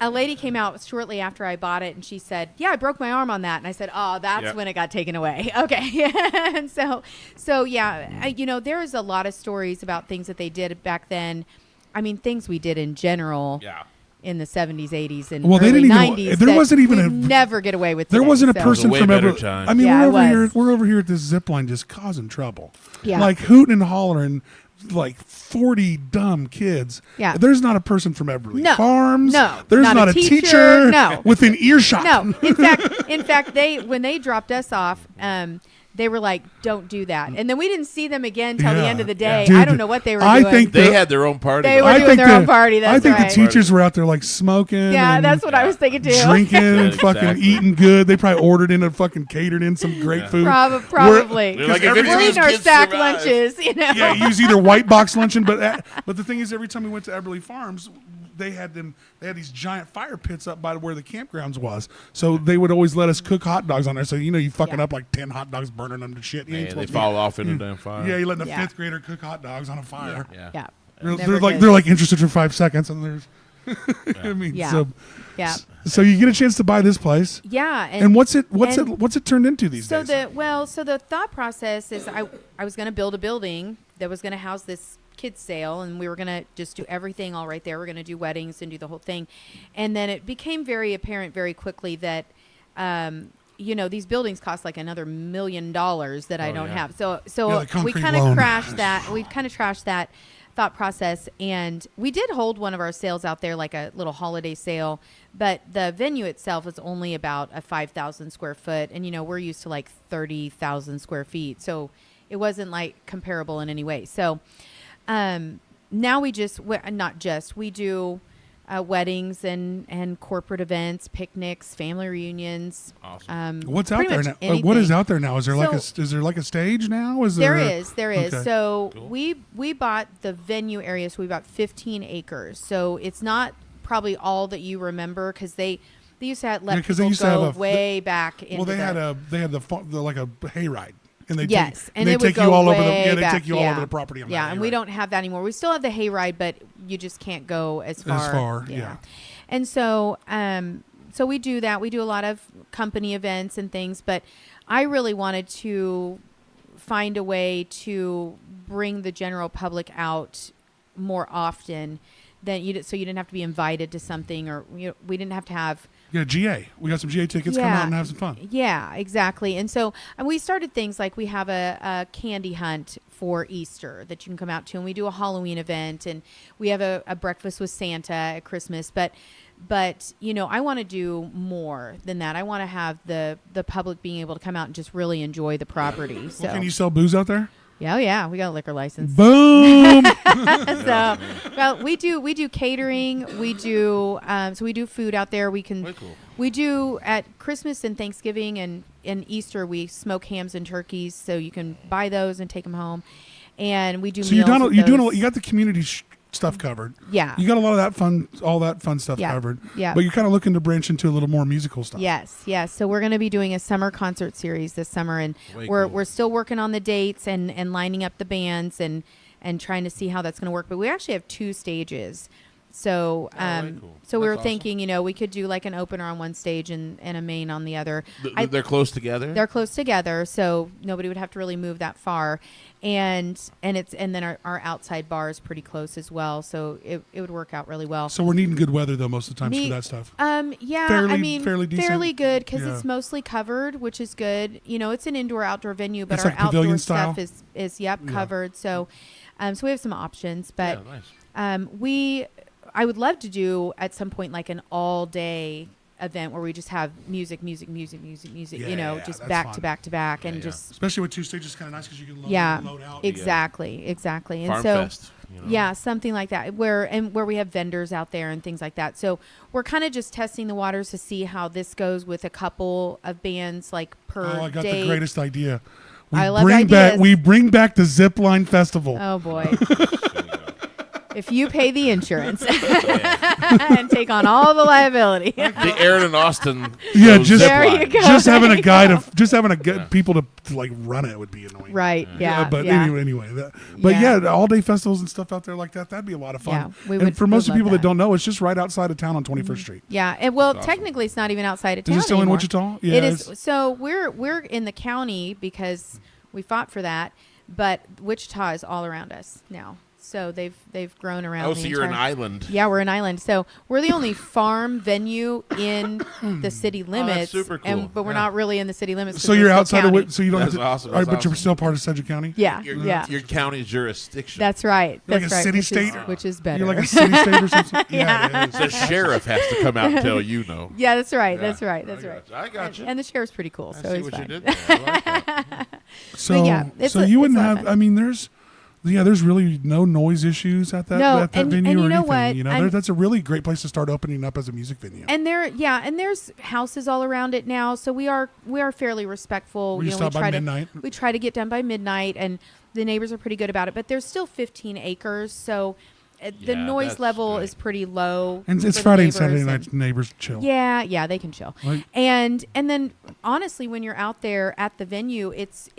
a lady came out shortly after I bought it, and she said, "Yeah, I broke my arm on that." And I said, "Oh, that's when it got taken away." Okay, and so yeah, there is a lot of stories about things that they did back then. I mean, things we did in general. Yeah. In the 70s, 80s, and they early didn't 90s, there wasn't even never get away with. There today, wasn't a person from Eberly. I mean, we're over here at this zip line just causing trouble. Yeah. Like hooting and hollering, like 40 dumb kids. Yeah. There's not a person from Eberly Farms. No. There's not a teacher. No. Within earshot. No. In fact, when they dropped us off, they were like, "Don't do that," and then we didn't see them again till the end of the day. Dude, I don't know what they were doing. I think they had their own party. They were doing their own party. That's I think right. the teachers were out there like smoking. Yeah, and that's what I was thinking too. Drinking and fucking exactly. eating good. They probably ordered in and fucking catered in some great food. Probably. They're like, We're eating our stack lunches, Yeah, use either white box luncheon, but the thing is, every time we went to Eberly Farms, they had these giant fire pits up by where the campgrounds was. So they would always let us cook hot dogs on there. So you fucking up like 10 hot dogs, burning them to shit. Man, they fall off in the damn fire. Yeah, you letting a 5th grader cook hot dogs on a fire. Yeah. They're like interested for 5 seconds, and there's. I mean, so you get a chance to buy this place. Yeah. And what's it turned into these days? So the thought process is I was going to build a building that was going to house this kids sale, and we were going to just do everything all right there. We're going to do weddings and do the whole thing. And then it became very apparent very quickly that these buildings cost like another $1 million that I don't have. So we kind of crashed that. We kind of trashed that thought process, and we did hold one of our sales out there, like a little holiday sale, but the venue itself is only about a 5,000 square foot, and we're used to like 30,000 square feet, so it wasn't like comparable in any way. So now we do weddings and corporate events, picnics, family reunions. Awesome. What's out pretty there much now? What is out there now? Is there So- like a stage now? Is There there? is. Okay. So Cool. we bought the venue area. So we bought 15 acres. So it's not probably all that you remember because they used to let 'cause they people used to have go a- way back into Well, they had the like a hayride, and they yes, and they they would take go you all over the way they back, take you all over the property. On yeah, that and we hayride. don't have that anymore. We still have the hayride, but you just can't go as far. Yeah. And so so we do that. We do a lot of company events and things, but I really wanted to find a way to bring the general public out more often than so you didn't have to be invited to something, or we didn't have to have. Yeah, GA. We got some GA tickets. Come out and have some fun. Yeah, exactly. And so we started things like we have a candy hunt for Easter that you can come out to, and we do a Halloween event, and we have a breakfast with Santa at Christmas. But I want to do more than that. I want to have the public being able to come out and just really enjoy the property. So Well, can you sell booze out there? yeah, we got a liquor license. Boom! So, well, we do catering. We do so we do food out there. Way cool. We do at Christmas and Thanksgiving and Easter. We smoke hams and turkeys, so you can buy those and take them home. And we do. So meals with you those. got the community stuff covered. Yeah. You got a lot of that fun stuff Yeah. covered. Yeah. But you're kind of looking to branch into a little more musical stuff. Yes. So we're going to be doing a summer concert series this summer, and Way we're cool. we're still working on the dates and lining up the bands and trying to see how that's going to work. But we actually have 2 stages. So way cool. so we were That's thinking, we could do like an opener on one stage and a main on the other. They're close together. They're close together, so nobody would have to really move that far, and then our outside bar is pretty close as well, so it would work out really well. So we're needing good weather though most of the times for that stuff. Yeah, Fairly decent? fairly good because Yeah. it's mostly covered, which is good. It's an indoor-outdoor venue, but It's our like pavilion outdoor style? stuff is Yeah. covered. So, so we have some options, but Yeah, nice. I would love to do at some point like an all-day event where we just have music, Yeah, just that's back fun. to back to back, and yeah. just Especially with 2 stages, kind of nice because you can load, yeah, load out. exactly. And Farm so Fest. yeah, something like that, where we have vendors out there and things like that. So we're kind of just testing the waters to see how this goes with a couple of bands like per Oh, I got date. the greatest idea. I love ideas. We bring back the Zipline Festival. Oh boy. If you pay the insurance and take on all the liability. The Aaron and Austin. Yeah, goes just zip There line. you go. just having a guy people to like run it would be annoying. Right. Yeah. But yeah. anyway. But Yeah. all day festivals and stuff out there like that, that'd be a lot of fun. Yeah, we and would- for most of would the people love that that. don't know, it's just right outside of town on 21st Street. Yeah. And well, That's awesome. technically it's not even outside of Is town it still in anymore. Wichita? Yeah, It is. So we're in the county because we fought for that, but Wichita is all around us now. So they've grown around. Oh, the so you're an entire- island. Yeah, we're an island. So we're the only farm venue in the city limits. super cool. But we're Yeah. not really in the city limits. 'cause So we're you're still outside county. of so you don't That's have to, awesome. all right, That's but you're awesome. still part of Sedgwick County? Yeah, Your, yeah. your county jurisdiction. That's right. You're like That's a right. city which state? is, which is better. You're like a city state or something? Yeah. It is. The sheriff has to come out and tell you no. yeah, that's right. Yeah. That's right. That's I right. got you. I got you. And the sheriff's pretty cool, I so see he's what fine. you did there. I like that. So, yeah, it's so a- you it's wouldn't a lot of have. fun. I mean, there's really no noise issues at that No, at that and venue you or know anything. what? That's a really great place to start opening up as a music venue. And there's houses all around it now, so we are fairly respectful. You stop by midnight? We try to get done by midnight, and the neighbors are pretty good about it. But there's still 15 acres, so the Yeah, noise that's level great. is pretty low. And it's for the Friday and neighbors, Saturday and- nights. Neighbors chill. Yeah, they can chill. Like- And then honestly, when you're out there at the venue, it's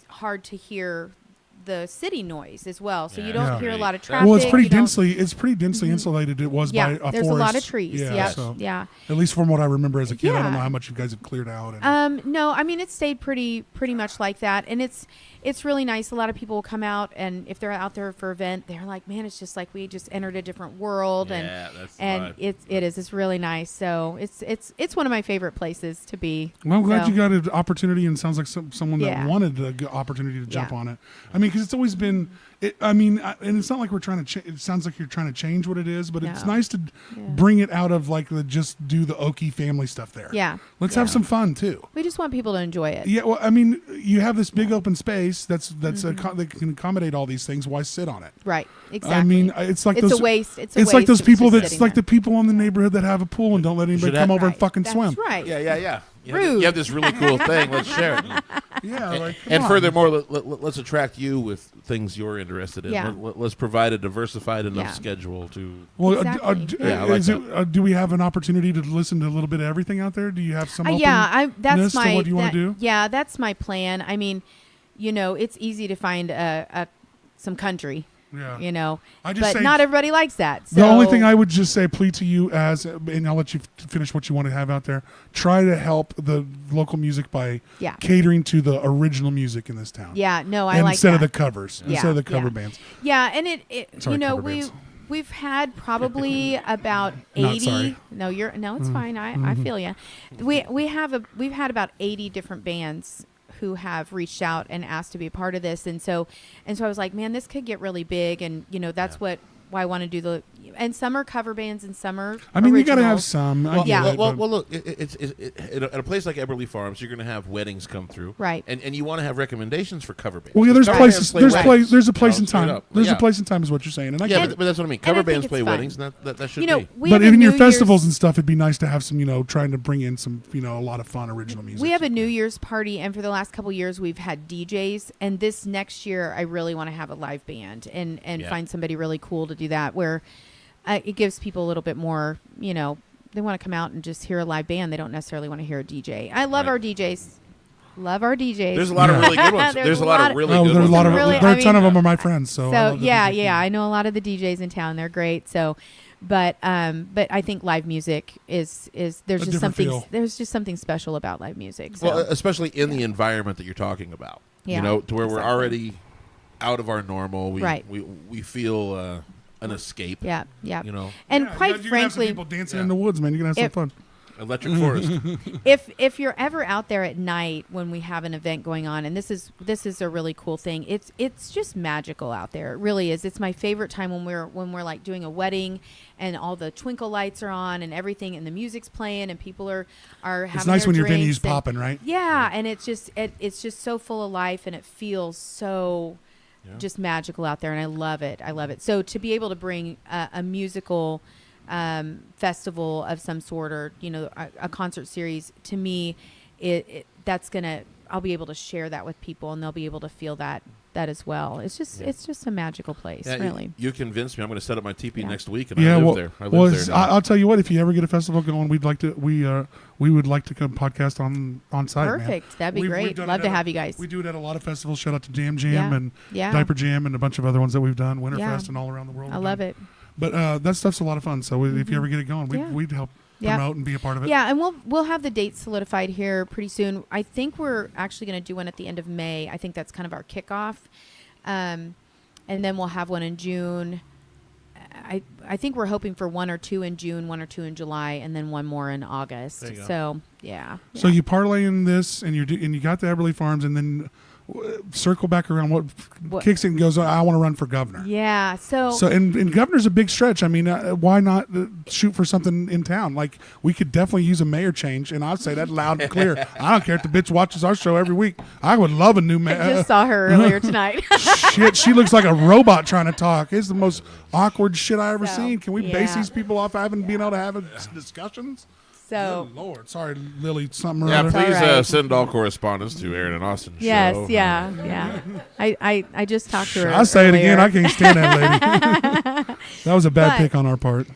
hard to hear the city noise as well. So Yeah, you don't Yeah. hear a lot of Well, traffic. Well, it's pretty you don't- densely insulated. It was Yeah, by a there's forest. a lot of trees. Yeah, Yep. so Yeah. at least from what I remember as a kid, I don't Yeah. know how much you guys have cleared out. And, No, I mean it stayed pretty much like that, and it's really nice. A lot of people will come out, and if they're out there for an event, they're like, "Man, it's just like we just entered a different world." Yeah, that's the and vibe. it's really nice. So it's one of my favorite places to be. well, I'm glad So- you got an opportunity, and sounds like someone Yeah. that wanted the opportunity to jump Yeah. on it. I mean, because it's always been. And it's not like we're trying to. It sounds like you're trying to change what it is, but it's nice to bring it out of like just do the Okie family stuff there. Yeah. Let's have some fun too. We just want people to enjoy it. Yeah, well, I mean, you have this big open space that can accommodate all these things. Why sit on it? Right. Exactly. I mean, it's like it's those. a waste. It's like those people that's like the people in the neighborhood that have a pool and don't let anybody come over and fucking That's swim. right. Yeah. Rude. You have this really cool thing. Let's share it. Yeah, like come And on. furthermore, let's attract you with things you're interested in. Yeah. Let's provide a diversified enough Yeah. schedule to. Well, Exactly. Yeah, I like do we have an opportunity to listen to a little bit of everything out there? Do you have some? That's to my what you want to do? Yeah, that's my plan. I mean, it's easy to find some country. Yeah. But say not everybody likes that. So the only thing I would just say, plea to you and I'll let you finish what you want to have out there. Try to help the local music by catering to the original music in this town. Yeah, no, I like instead that. of the covers, instead of the cover Yeah. bands. Yeah, and Sorry, cover bands. we've had probably about Not 80. sorry. No, it's fine. I feel you. We've had about 80 different bands who have reached out and asked to be a part of this, and so I was like, man, this could get really big, and that's why I want to do and some are cover bands and some are I mean, you got to have originals. some. Well, look, it's at a place like Eberly Farms, you're going to have weddings come through, Right. And you want to have recommendations for cover bands. Well, yeah, there's Cover places. bands play There's a place weddings. and time. Straight up. There's Yeah. a place and time, is what you're saying, and I Yeah, get it. but that's what I mean. I Cover think bands it's play fun. weddings, and that should be. We But have a even New your festivals Year's- and stuff, it'd be nice to have some, trying to bring in some, a lot of fun original music. We have a New Year's party, and for the last couple years, we've had DJs. And this next year, I really want to have a live band and find somebody really cool to do that, where it gives people a little bit more, they want to come out and just hear a live band. They don't necessarily want to hear a DJ. I love our DJs. Love our DJs. There's a lot of really good ones. There's There's a a lot lot of really good there's ones. a lot of Really, there are I a ton mean- of them are my friends. So I So love the yeah, DJs. I know a lot of the DJs in town. They're great. So, but I think live music is there's A just different something feel. there's just something special about live music. So. Well, especially in the environment that you're talking about. Yeah, To where we're exactly. already out of our normal. Right. We feel an escape. Yeah. And Yeah, And you're quite gonna have some frankly, people dancing Yeah. in the woods, man. You're gonna have some fun. Electric Forest. if you're ever out there at night when we have an event going on, and this is a really cool thing, it's just magical out there. It really is. It's my favorite time when we're like doing a wedding and all the twinkle lights are on and everything and the music's playing and people are having It's nice their when your drinks venue's and- popping, right? Yeah, and it's just so full of life and it feels so just magical out there, and I love it. So to be able to bring a musical festival of some sort, or a concert series, to me, I'll be able to share that with people, and they'll be able to feel that as well. It's just a magical place, really. You convinced me. I'm going to set up my teepee Yeah. next week, and I live there. I live there now. I'll tell you what. If you ever get a festival going, we would like to come podcast on site. Perfect. Man. That'd be We've great. done Love it to at- have you guys. We do it at a lot of festivals. Shout out to Jam Jam Yeah. and Yeah. Diaper Jam and a bunch of other ones that we've done. Winterfest Yeah. and all around the world. I love it. But that stuff's a lot of fun. So if you ever get it going, Yeah. we'd help Yeah. promote and be a part of it. Yeah, and we'll have the dates solidified here pretty soon. I think we're actually going to do one at the end of May. I think that's kind of our kickoff, and then we'll have one in June. I think we're hoping for one or two in June, one or two in July, and then one more in August. There you go. So yeah. So you parlay in this, and you got the Eberly Farms, and then circle back around. What kicks it and goes? I want to run for governor. Yeah. So And governor's a big stretch. I mean, why not shoot for something in town? Like, we could definitely use a mayor change, and I'll say that loud and clear. I don't care if the bitch watches our show every week. I would love a new I mayor. just saw her earlier tonight. Shit, she looks like a robot trying to talk. It's the most awkward shit I ever So, seen. Can we base yeah. these people off being able to have discussions? So Good Lord, sorry, Lily, something or Yeah, other. please all right. send all correspondence to Aaron and Austin yes, show. yeah. I just talked to her. I'll say it again. earlier. I can't stand that lady. That was a bad But- pick on our part.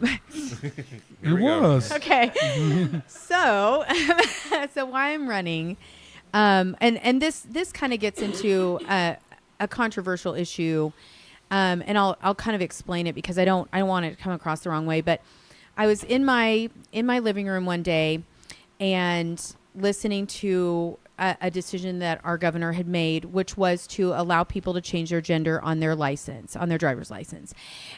It we go. was. Okay. so why I'm running, and this kind of gets into a controversial issue, and I'll kind of explain it because I don't want it to come across the wrong way. But I was in my living room one day and listening to a decision that our governor had made, which was to allow people to change their gender on their license, on their driver's license,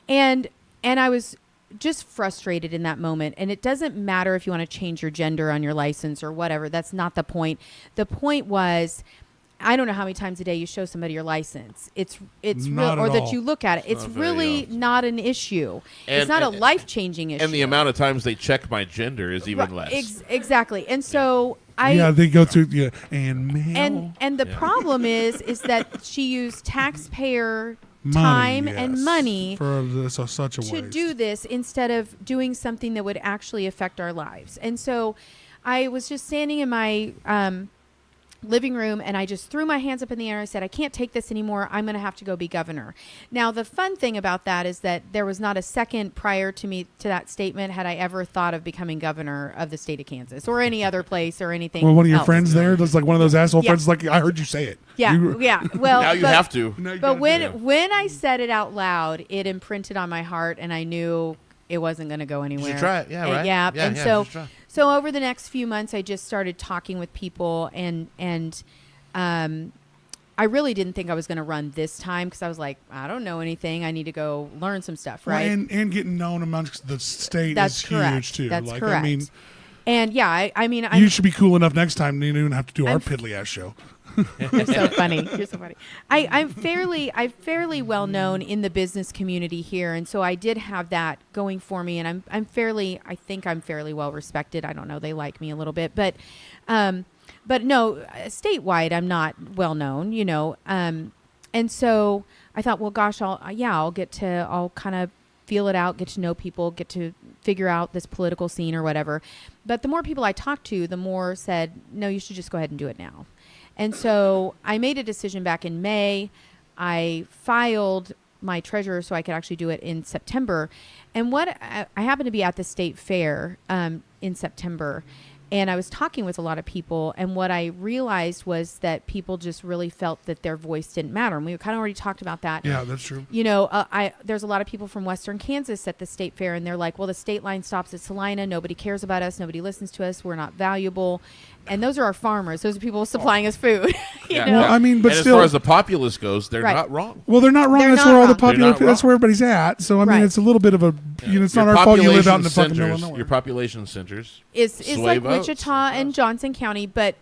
and I was just frustrated in that moment. And it doesn't matter if you want to change your gender on your license or whatever. That's not the point. The point was, I don't know how many times a day you show somebody your license. It's Not real, or at that all. you look at it. It's not very really often. not an issue. It's not a life-changing issue. And the amount of times they check my gender is even less. Exactly. And so they go through and mail. and the problem is that she used taxpayer Money, time yes, and money for this, such a to waste. do this instead of doing something that would actually affect our lives. And so I was just standing in my living room, and I just threw my hands up in the air. I said, I can't take this anymore. I'm going to have to go be governor. Now, the fun thing about that is that there was not a second prior to me to that statement had I ever thought of becoming governor of the state of Kansas or any other place or anything. Well, one of your else. friends there, that's like one of those asshole Yeah. friends. Like, I heard you say it. Yeah, You- yeah. Well, Now you have to. Now you But gotta do it. when I said it out loud, it imprinted on my heart, and I knew it wasn't going to go anywhere. try it. Yeah, And- right. Yeah, Yeah, and yeah, so just try. so over the next few months, I just started talking with people, and I really didn't think I was going to run this time because I was like, I don't know anything. I need to go learn some stuff, right? Well, and getting known amongst the state That's is correct. huge too. That's like, correct. I mean, And yeah, I mean, you should be cool enough next time. You don't even have to do our I'm- piddly ass show. You're so funny. You're so funny. I'm fairly well known in the business community here, and so I did have that going for me. And I think I'm fairly well respected. I don't know, they like me a little bit, but no, statewide I'm not well known, you know. And so I thought, well, gosh, I'll kind of feel it out, get to know people, get to figure out this political scene or whatever. But the more people I talked to, the more said, no, you should just go ahead and do it now. And so I made a decision back in May. I filed my treasurer so I could actually do it in September. And I happened to be at the state fair in September, and I was talking with a lot of people, and what I realized was that people just really felt that their voice didn't matter. And we kind of already talked about that. Yeah, that's true. You know, there's a lot of people from Western Kansas at the state fair, and they're like, well, the state line stops at Salina. Nobody cares about us. Nobody listens to us. We're not valuable. And those are our farmers. Those are people supplying us food. you know? Well, I mean, but and still, as far as the populace goes, they're Right. not wrong. well, they're not wrong. They're That's not where all the wrong. popular. They're not That's where everybody's at. So I mean, Right. it's a little bit of a. You know, it's not Your our fault you live out in the population fucking middle of centers- nowhere. Your population centers is sway like votes. Wichita and Johnson County, but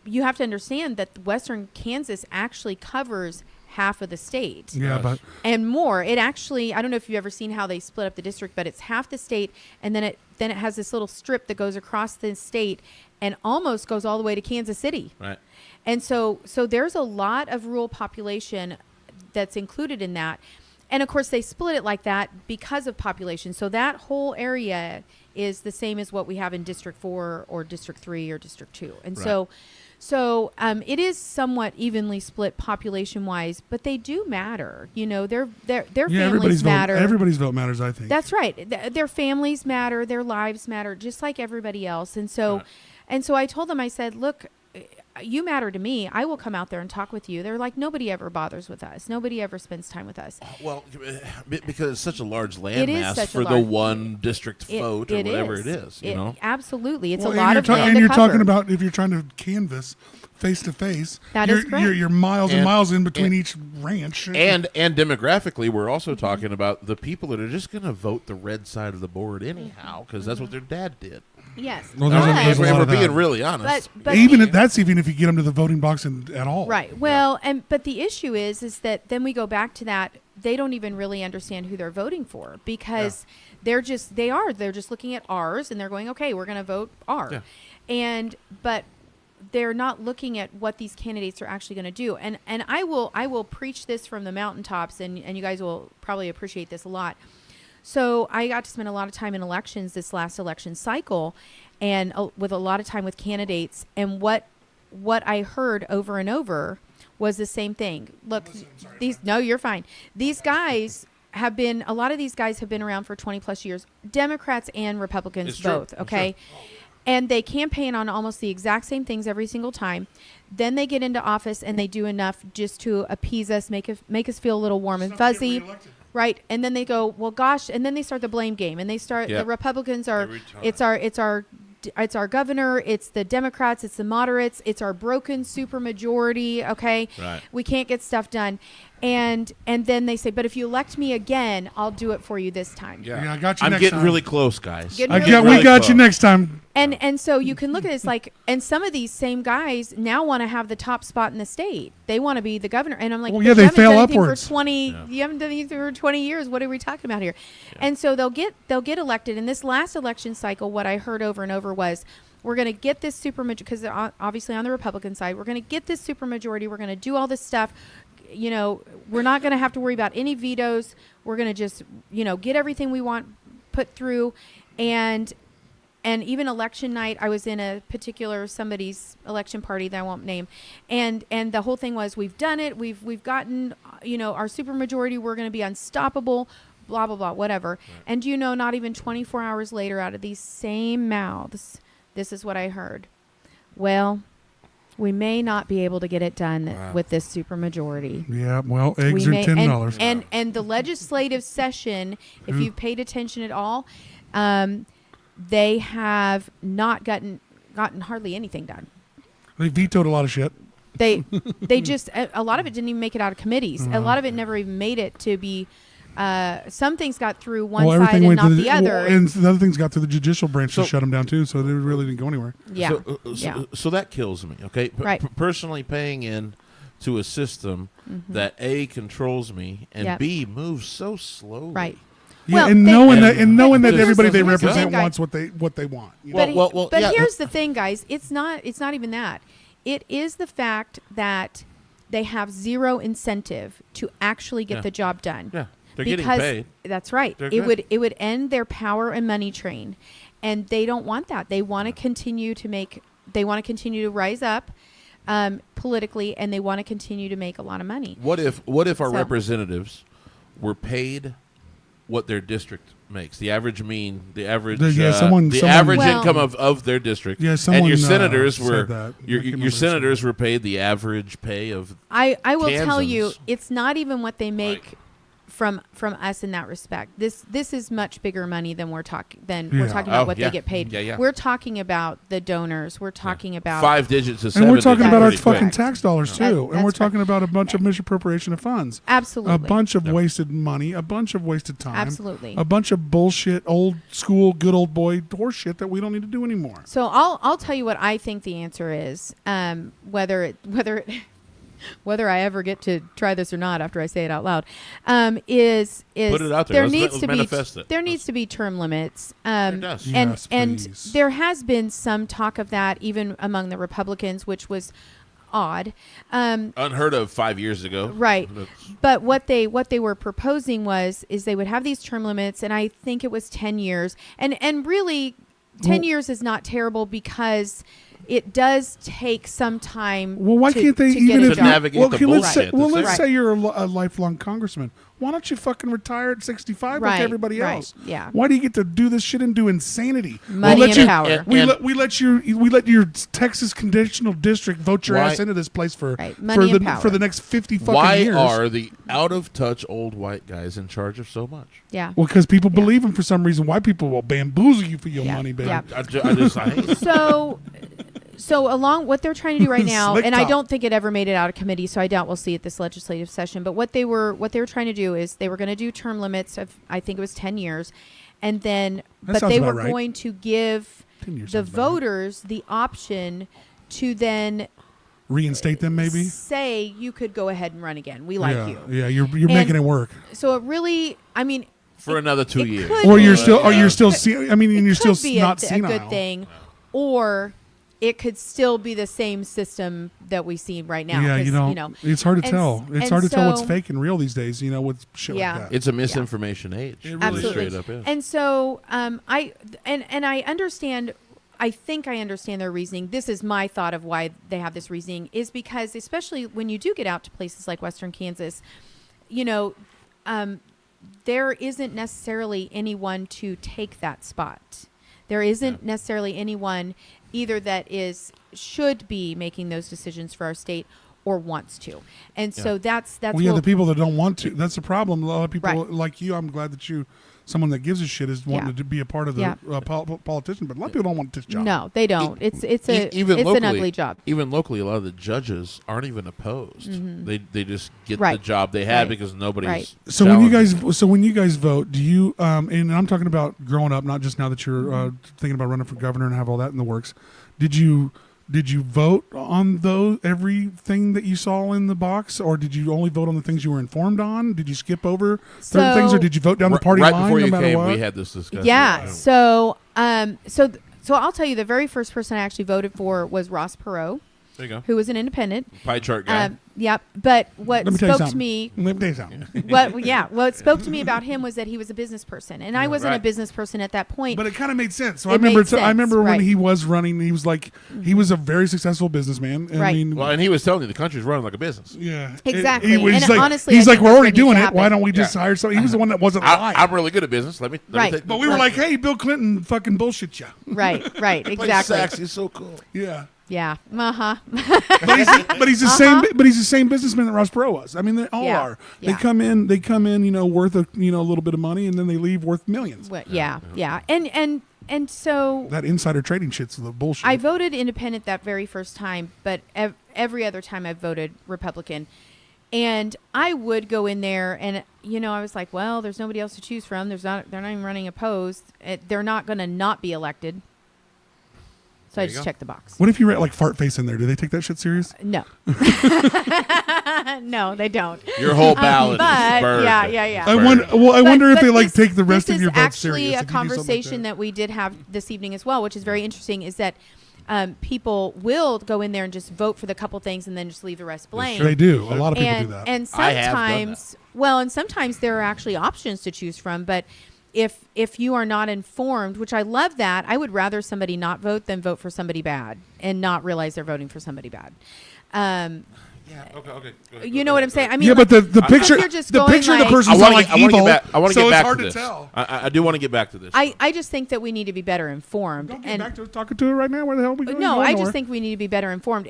you have to understand that Western Kansas actually covers half of the state. Yeah, Yes. but And more. It actually, I don't know if you've ever seen how they split up the district, but it's half the state, and then it has this little strip that goes across the state and almost goes all the way to Kansas City. Right. And so there's a lot of rural population that's included in that. And of course they split it like that because of population. So that whole area is the same as what we have in District 4 or District 3 or District 2. And Right. so it is somewhat evenly split population wise, but they do matter. You know, their yeah, families everybody's matter. vote. Everybody's vote matters. I think. That's right. Their families matter. Their lives matter, just like everybody else. And so, Right. and so I told them, I said, look, you matter to me. I will come out there and talk with you. They're like, nobody ever bothers with us. Nobody ever spends time with us. Well, because it's such a large It is landmass such a for the large- one district vote or whatever it is, you know? Absolutely. It's Well, a lot of land and to you're cover. talking about if you're trying to canvass face to face. That is correct. You're miles and And- miles in between and- each ranch. And demographically, we're also talking about the people that are just going to vote the red side of the board anyhow because that's what their dad did. Yes. Well, there's a- But- there's a lot we're of that. being really honest. but even if if you get them to the voting box at all. Right. Well, but the issue is that then we go back to that they don't even really understand who they're voting for because they're just looking at R's and they're going, okay, we're going to vote R, but they're not looking at what these candidates are actually going to do. And I will preach this from the mountaintops, and you guys will probably appreciate this a lot. So I got to spend a lot of time in elections this last election cycle, and with a lot of time with candidates. And what I heard over and over was the same thing. Look, you're fine. These guys a lot of these guys have been around for 20 plus years, Democrats and Republicans It's true. both. It's Okay. true. And they campaign on almost the exact same things every single time. Then they get into office and they do enough just to appease us, make us feel a little warm and fuzzy. Right. And then they go, well, gosh. And then they start the blame game, and they start, the Republicans are, Every time. it's our governor, it's the Democrats, it's the moderates, it's our broken supermajority. Okay. Right. We can't get stuff done. And then they say, but if you elect me again, I'll do it for you this time. Yeah, I got you I'm next getting time. really close, guys. Getting We really got you next time. And so you can look at it, it's like, and some of these same guys now want to have the top spot in the state. They want to be the governor. And I'm like, Well, but yeah, you they haven't fail done anything upwards. For 20, You haven't done anything for 20 years. What are we talking about here? And so they'll get elected. In this last election cycle, what I heard over and over was, we're going to get this supermajority, because they're obviously on the Republican side. We're going to get this supermajority. We're going to do all this stuff. We're not going to have to worry about any vetoes. We're going to just, get everything we want put through. And even election night, I was in somebody's election party that I won't name. And the whole thing was, we've done it. We've gotten, our supermajority. We're going to be unstoppable, blah, blah, blah, whatever. Right. And not even 24 hours later, out of these same mouths, this is what I heard. Well, we may not be able to get it done with this supermajority. Yeah, well, eggs are $10. And the legislative session, if you've paid attention at all, they have not gotten hardly anything done. They vetoed a lot of shit. They just a lot of it didn't even make it out of committees. A lot of it never even made it to be. Some things got through one side and not the other. And the other things got through the judicial branch to shut them down too, so they really didn't go anywhere. Yeah. So that kills me, okay? Right. Personally paying in to a system that A, controls me, and B, moves so slowly. Right. Yeah, well, and knowing that everybody they here's the represent thing, wants what they want. But here's the thing, guys. It's not even that. It is the fact that they have zero incentive to actually get the job done. Yeah. They're getting paid. That's right. It would end their power and money train, and they don't want that. They want to continue to rise up politically, and they want to continue to make a lot of money. What if our representatives were paid what their district makes? The average income of their district. Yeah, and your senators said that. your senators were paid the average pay of. I will tell Kansans. you, it's not even what they make. From us in that respect, this is much bigger money than we're talking about what they get paid. Yeah. We're talking about the donors. We're talking about 5 digits to and 7 we're talking digits about our pretty fucking quick. tax dollars too, and we're talking about a bunch of misappropriation of funds. Absolutely, a bunch of wasted money, a bunch of wasted time. Absolutely, a bunch of bullshit, old school, good old boy horse shit that we don't need to do anymore. So I'll tell you what I think the answer is. Whether I ever get to try this or not after I say it out loud, is put it out there. There needs to be term limits. There does. And there has been some talk of that even among the Republicans, which was odd, unheard of 5 years ago. Right. But what they were proposing is they would have these term limits, and I think it was 10 years, and really 10 years is not terrible because it does take some time. Well, why can't they navigate the bullshit? Let's say you're a lifelong congressman. Why don't you fucking retire at 65 like everybody else? Yeah. Why do you get to do this shit and do insanity? Money and power. We let your Texas congressional district vote your ass into this place for the next 50 fucking years. Why are the out of touch old white guys in charge of so much? Yeah. Well, because people believe them for some reason. White people will bamboozle you for your money, baby. Yeah. I hate it. So along what they're trying to do right now, and top. I don't think it ever made it out of committee, so I doubt we'll see it this legislative session. But what they were trying to do is they were going to do term limits of, I think it was 10 years, and then they were going to give the voters the option to then reinstate them, maybe say you could go ahead and run again. We like you. Yeah, you're making it work. So it really, I mean, for another 2 years, or you're still not senile. A good thing, or it could still be the same system that we see right now. Yeah, it's hard to tell. It's hard to tell what's fake and real these days. With shit like that. It's a misinformation age. It really Absolutely. Straight up is. And so I understand. I think I understand their reasoning. This is my thought of why they have this reasoning, is because especially when you do get out to places like Western Kansas, there isn't necessarily anyone to take that spot. There isn't necessarily anyone either that should be making those decisions for our state or wants to. And so that's the people that don't want to. That's the problem. A lot of people like you, I'm glad that you someone that gives a shit is wanting Yeah. to be a part of the Yeah. politician. But a lot of people don't want this job. No, they don't. It's Even an locally, ugly job. Even locally, a lot of the judges aren't even opposed. They just get the Right. job they had Right. because nobody's. Right. So when you guys vote, do you and I'm talking about growing up, not just now that you're thinking about running for governor and have all that in the works. Did you vote on everything that you saw in the box, or did you only vote on the things you were informed on? Did you skip over certain things, or did you vote down the party right line before no you matter came, what? we had this discussion. Yeah. So I'll tell you, the very first person I actually voted for was Ross Perot, There you go. who was an independent. Pie chart guy. Yep. But what Let me tell you spoke to something. me, Let me tell you something. what spoke to me about him was that he was a business person, and I wasn't a Right. business person at that point. But it kind of made sense. So It I remember. made sense, I remember when right. he was running. He was like, he was a very successful businessman. I Right. mean, Well, and he was telling you the country's running like a business. yeah, Exactly. he's And like, honestly, he's I like, think we're that's already what doing needs it. to Why happen. don't we just hire somebody? He was the one that wasn't lying. I'm really good at business. Let me Right. take But we were like, hey, Bill Clinton fucking bullshit you. right. play Exactly. sax. He's so cool. Yeah. Yeah. Uh-huh. But he's the same. But he's the same businessman that Ross Perot was. I mean, they all Yeah. are. Yeah. They come in, worth a little bit of money, and then they leave worth millions. Well, yeah. And so That insider trading shit's the bullshit. I voted independent that very first time, but every other time I voted Republican. And I would go in there and, I was like, well, there's nobody else to choose from. They're not even running opposed. They're not going to not be elected. So There I you just go. checked the box. What if you write like fart face in there? Do they take that shit serious? No. No, they don't. Your whole ballot But, is burned. yeah. I Burned. wonder. Well, I wonder if But they like this- take the rest of your votes This is serious. actually if a you do something like conversation that we did have this evening as well, which is very interesting, is that people will go in there and just vote for the couple things and then just leave the rest blank. They do. A lot of people do that. And I have done sometimes there are actually options to choose from, but if you are not informed, which I love that, I would rather somebody not vote than vote for somebody bad and not realize they're voting for somebody bad. Yeah. Okay. You know what I'm saying? I mean, Yeah, but the picture, you're just the going picture of the like- person's not like evil. I want to so get it's back hard to to this. tell. I do want to get back to this. I just think that we need to be better informed. Don't get and back to talking to it right now. Where the hell are we going? No, Going I nowhere. just think we need to be better informed.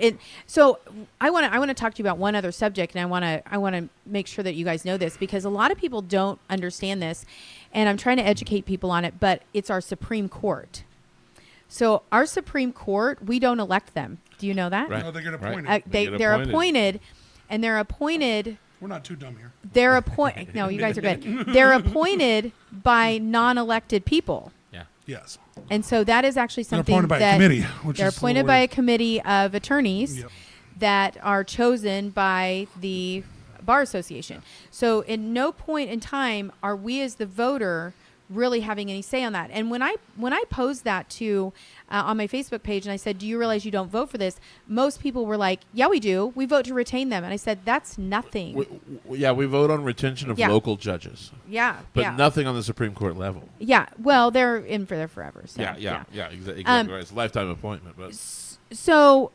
So I want to talk to you about one other subject, and I want to make sure that you guys know this, because a lot of people don't understand this, and I'm trying to educate people on it. But it's our Supreme Court. So our Supreme Court, we don't elect them. Do you know that? Right. No, they get Right. appointed. They're appointed, and they're appointed. We're not too dumb here. They're appointed. No, you guys are good. They're appointed by non-elected people. Yeah. Yes. And so that is actually They're something appointed by that a committee. Which they're is appointed by a committee of attorneys Yep. that are chosen by the Bar Association. So in no point in time are we as the voter really having any say on that. And when I posed that to on my Facebook page, and I said, do you realize you don't vote for this? Most people were like, yeah, we do. We vote to retain them. And I said, that's nothing. We vote on retention of Yeah. local judges, Yeah. but yeah. nothing on the Supreme Court level. Yeah. Well, they're in for there forever. So, Yeah, exactly Um, right. It's a lifetime appointment, but So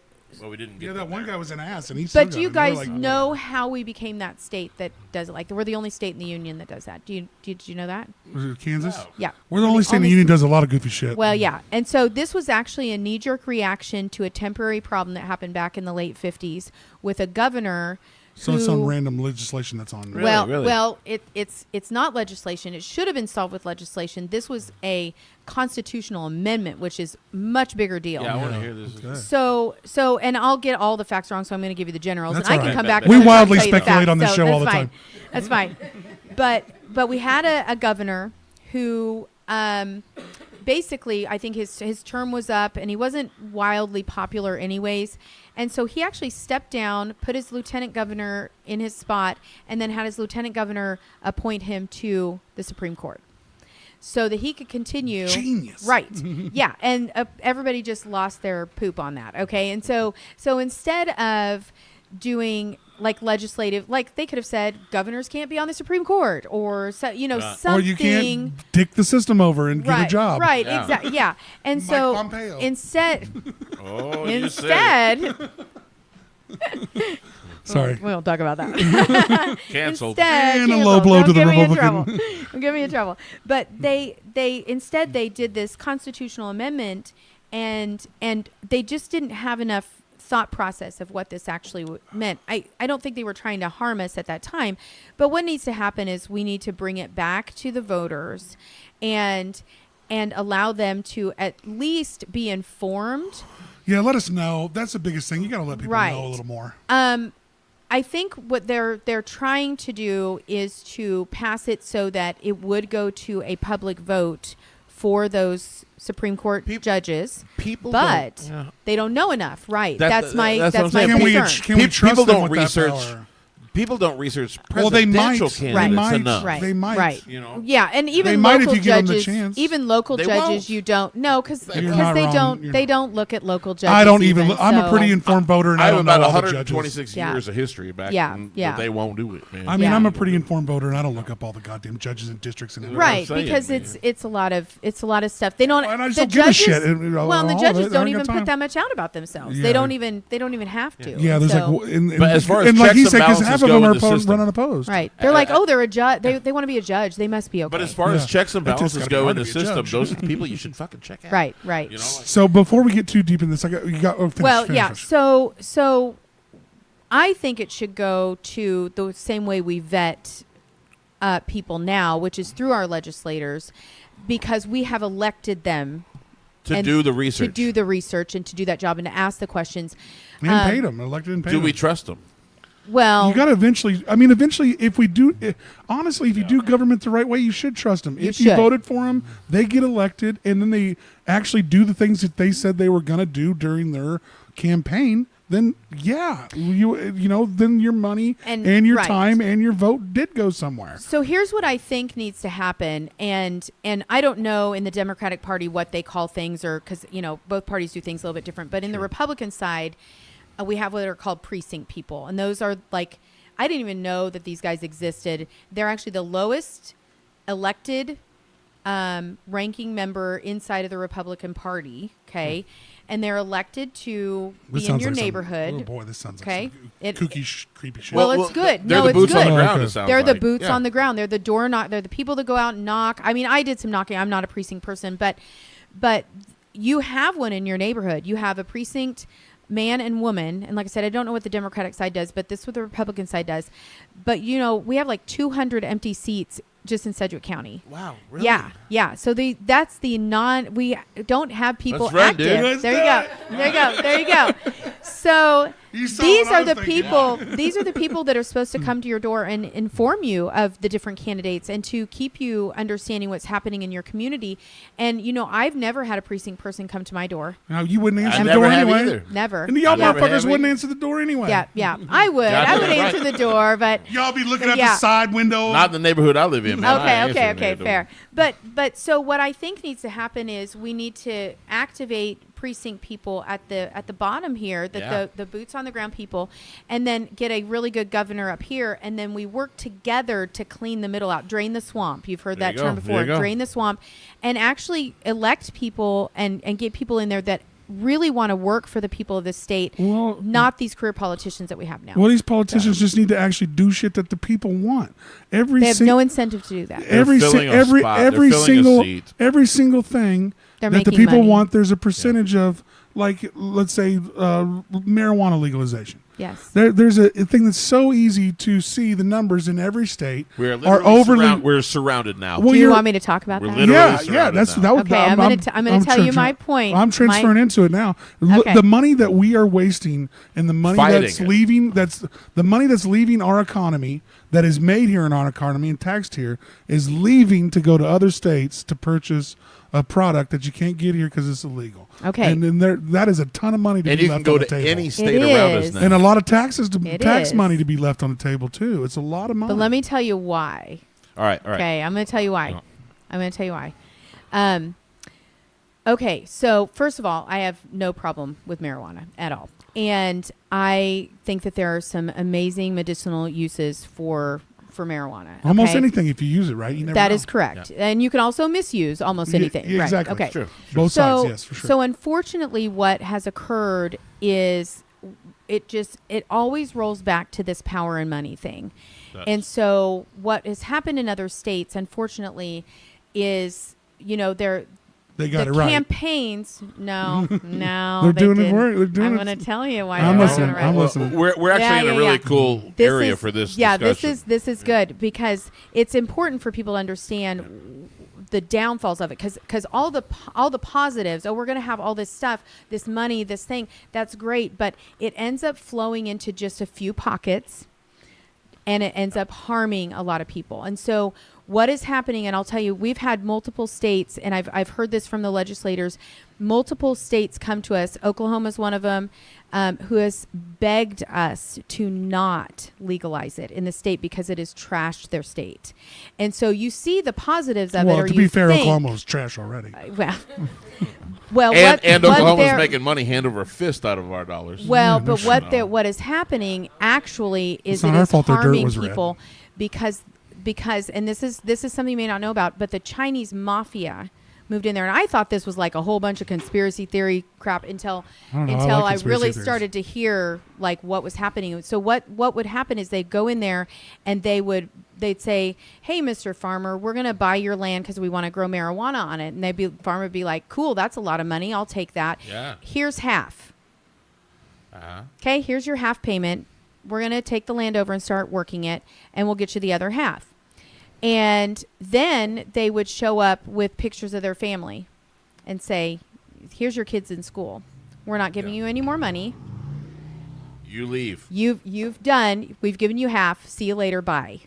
we didn't get Yeah, that one guy was an ass, and he. But do you guys know how we became that state that does it? Like, we're the only state in the union that does that. Did you know that? Was it Kansas? No. Yeah. We're the only state in the union does a lot of goofy shit. Well, yeah. And so this was actually a knee-jerk reaction to a temporary problem that happened back in the late 50s with a governor so who... it's some random legislation that's on. Really? Well, it's not legislation. It should have been solved with legislation. This was a constitutional amendment, which is much bigger deal. Yeah, I want to hear this. Okay. So, and I'll get all the facts wrong, so I'm going to give you the generals, That's and I all can right. come back. We and I'll wildly tell you the speculate facts, on this so show all that's the fine. time. That's fine. But we had a governor who basically, I think his term was up, and he wasn't wildly popular anyways. And so he actually stepped down, put his lieutenant governor in his spot, and then had his lieutenant governor appoint him to the Supreme Court, so that he could continue. Genius. Right. Yeah. And everybody just lost their poop on that. Okay. And so instead of doing like legislative, like they could have said governors can't be on the Supreme Court, or something. Or you can't dick the system over and give a job. Right. Yeah. Exactly. Yeah. And Mike so Pompeo. instead, Oh, you said it. Sorry. we won't talk about that. Canceled. Instead, And a low blow Don't to the get me in Republican. trouble. Don't get me in trouble. But they did this constitutional amendment, and they just didn't have enough thought process of what this actually meant. I don't think they were trying to harm us at that time, but what needs to happen is we need to bring it back to the voters and allow them to at least be informed. Yeah, let us know. That's the biggest thing. You got to let people Right. know a little more. I think what they're trying to do is to pass it so that it would go to a public vote for those Supreme Court judges. But they don't know enough, right? That's my what I'm saying. concern. Can we trust People them don't with that research. power? People don't research Well, they might. presidential They candidates might. enough. Right. They might. Right. You know. Yeah, and They even might local if you give them the judges, chance. even local They judges, won't. you don't know because You're not wrong. You're they not. don't look at local judges. I don't even. I'm a so- pretty informed voter, and I I have don't know about all the judges. 126 Yeah. years of history back. Yeah, then, yeah. But they won't do it, man. I mean, Yeah. I'm a pretty informed voter, and I don't look up all the goddamn judges and districts and everything. Right, saying, because man. it's a lot of stuff. They don't. And I just the don't give a judges, shit. Well, and the All of judges it, I don't ain't even got time. put that much out about themselves. Yeah. They don't even have to. Yeah, there's So- like, But as far as and like checks he and said, because balances half of go them in are the system. run unopposed. right, they're like, oh, they're a judge. They want to be a judge. They must be okay. But as far as Yeah. checks and It just balances gotta be go hard in to the be a system, judge. those are the people you should fucking check out. right. You know, like, So before we get too deep in this, you got. Oh, finish, Well, finish, yeah. finish. So I think it should go to the same way we vet people now, which is through our legislators, because we have elected them to and do the research. to do the research and to do that job and to ask the questions. and paid them, elected and paid Do them. we trust them? Well, You got to eventually. I mean, eventually, if we do, honestly, if you do government the right way, you should trust them. You If you should. voted for them, they get elected, and then they actually do the things that they said they were going to do during their campaign. Then, yeah, then your money And- and your right. time and your vote did go somewhere. so here's what I think needs to happen, and I don't know in the Democratic Party what they call things, or because both parties do things a little bit different. But in the Republican side, we have what are called precinct people, and those are like, I didn't even know that these guys existed. They're actually the lowest elected ranking member inside of the Republican Party. Okay. And they're elected to This be in sounds your like some- neighborhood. oh boy, this sounds Okay. like some It- kooky, creepy shit. Well, it's good. They're No, the it's boots on the good. ground. Okay. It sounds They're the like. boots Yeah. on the ground. They're the door knock. They're the people that go out and knock. I mean, I did some knocking. I'm not a precinct person, but you have one in your neighborhood. You have a precinct man and woman. And like I said, I don't know what the Democratic side does, but this is what the Republican side does. But we have like 200 empty seats just in Sedgwick County. Wow. Really? Yeah. So we don't have people Let's run, active. dude. Let's There you go. So You saw these what I are was the thinking. people. These are the people that are supposed to come to your door and inform you of the different candidates and to keep you understanding what's happening in your community. And I've never had a precinct person come to my door. Now, you wouldn't answer I the never door have anyway. either. Never. And y'all Never have motherfuckers wouldn't either. answer the door anyway. Yeah. I would. Gotcha. I would Right. answer the door, but Y'all be looking at Yeah. the side window. Not in the neighborhood I live in, man. I ain't answering Okay, that door. fair. But so what I think needs to happen is we need to activate precinct people at the bottom here, the boots on the ground people, and then get a really good governor up here, and then we work together to clean the middle out, drain the swamp. You've heard There that you term go. before. There you go. Drain the swamp, and actually elect people and get people in there that really want to work for the people of this state, Well- not these career politicians that we have now. Well, these politicians just need to actually do shit that the people want. Every They have sing- no incentive to do that. every They're si- filling a every spot. They're every filling a single seat. every single thing They're that the making people money. want. There's a percentage of, like, let's say marijuana legalization. Yes. There's a thing that's so easy to see the numbers in every state We're are literally overly. we're surrounded now. Well, Do you you're- want me to talk about We're that? literally Yeah, surrounded that's now. that. Okay, I'm gonna tell you my point. I'm transferring into it now. Okay. The money that we are wasting and the money Fighting that's it. leaving, that's the money that's leaving our economy, that is made here in our economy and taxed here, is leaving to go to other states to purchase a product that you can't get here because it's illegal. Okay. And then that is a ton of money to And be you can left go on the to table. any state It around us is. now. And a lot of tax It money is. to be left on the table too. It's a lot of money. But let me tell you why. All right. Okay, I'm going to tell you why. Oh. I'm going to tell you why. Okay, so first of all, I have no problem with marijuana at all. And I think that there are some amazing medicinal uses for marijuana. Almost okay? anything if you use it right. You never That know. is correct. And you can also misuse almost Yeah, anything. yeah, Right. exactly. Okay. True. Both So, sides, yes, for sure. so unfortunately, what has occurred is it always rolls back to this power and money thing. And so what has happened in other states, unfortunately, is, They got the it right. campaigns, no, They're they doing it didn't. right. They're doing I'm it. going to tell you why I'm they're listening. doing it right. I'm listening. We're actually in a really cool area for this discussion. This is good because it's important for people to understand the downfalls of it, because all the positives, we're going to have all this stuff, this money, this thing, that's great, but it ends up flowing into just a few pockets, and it ends up harming a lot of people. And so what is happening, and I'll tell you, we've had multiple states, and I've heard this from the legislators, multiple states come to us, Oklahoma's one of them, who has begged us to not legalize it in the state because it has trashed their state. And so you see the positives of it. Well, or to you be fair, think, Oklahoma's trash already. And Oklahoma's making money hand over fist out of our dollars. Well, but what is happening actually is it is harming people because and this is something you may not know about, but the Chinese mafia moved in there, and I thought this was like a whole bunch of conspiracy theory crap until I really started to hear like what was happening. So what would happen is they'd go in there and they'd say, "Hey, Mr. Farmer, we're going to buy your land because we want to grow marijuana on it." And farmer would be like, "Cool, that's a lot of money. I'll take that. Yeah. Here's half. Okay, here's your half payment. We're going to take the land over and start working it, and we'll get you the other half." And then they would show up with pictures of their family and say, "Here's your kids in school. We're not giving you any more money. You leave. You've done. We've given you half. See you later. Bye."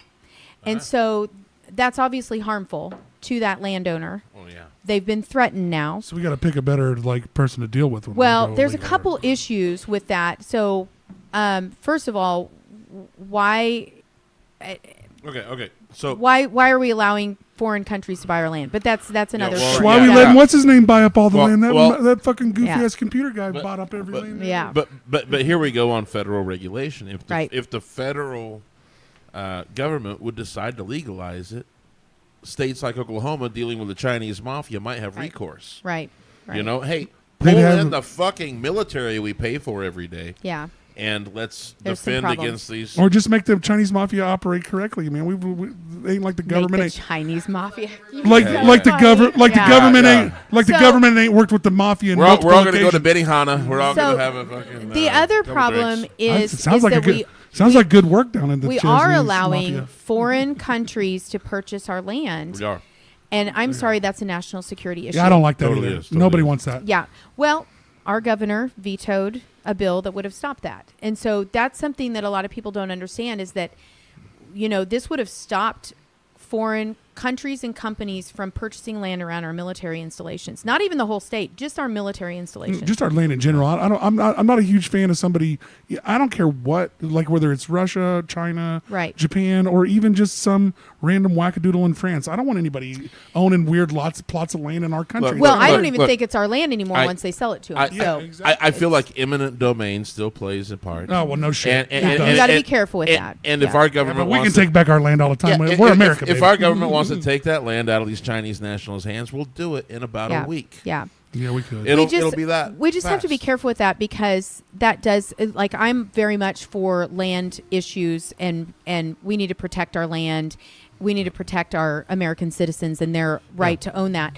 And so that's obviously harmful to that landowner. Oh, yeah. They've been threatened now. So we got to pick a better person to deal with. Well, there's a couple issues with that. So, first of all, why? Okay. So why are we allowing foreign countries to buy our land? But that's another story. Why we letting what's his name buy up all the land? That fucking goofy ass computer guy bought up every land. Yeah. But here we go on federal regulation. If the federal government would decide to legalize it, states like Oklahoma dealing with the Chinese mafia might have recourse. Right. You know, hey, pull in the fucking military we pay for every day. Yeah. And let's defend against these. Or just make the Chinese mafia operate correctly. I mean, we ain't like the government. Make the Chinese mafia. The government ain't worked with the mafia. We're all going to go to Benihana. We're all going to have a fucking. The other problem is sounds like good work down in the. We are allowing foreign countries to purchase our land. We are. And I'm sorry, that's a national security issue. Yeah, I don't like that either. Nobody wants that. Yeah. Well, our governor vetoed a bill that would have stopped that. And so that's something that a lot of people don't understand is that, this would have stopped foreign countries and companies from purchasing land around our military installations. Not even the whole state, just our military installations. Just our land in general. I'm not a huge fan of somebody. I don't care what, like whether it's Russia, China, Japan, or even just some random wackadoodle in France. I don't want anybody owning weird plots of land in our country. I don't even think it's our land anymore once they sell it to us. I feel like eminent domain still plays a part. Oh, well, no shit. And you got to be careful with that. And if our government we can take back our land all the time. We're America. If our government wants to take that land out of these Chinese nationals' hands, we'll do it in about a week. Yeah, we could. It'll be that. We just have to be careful with that because that does, like, I'm very much for land issues, and we need to protect our land. We need to protect our American citizens and their right to own that.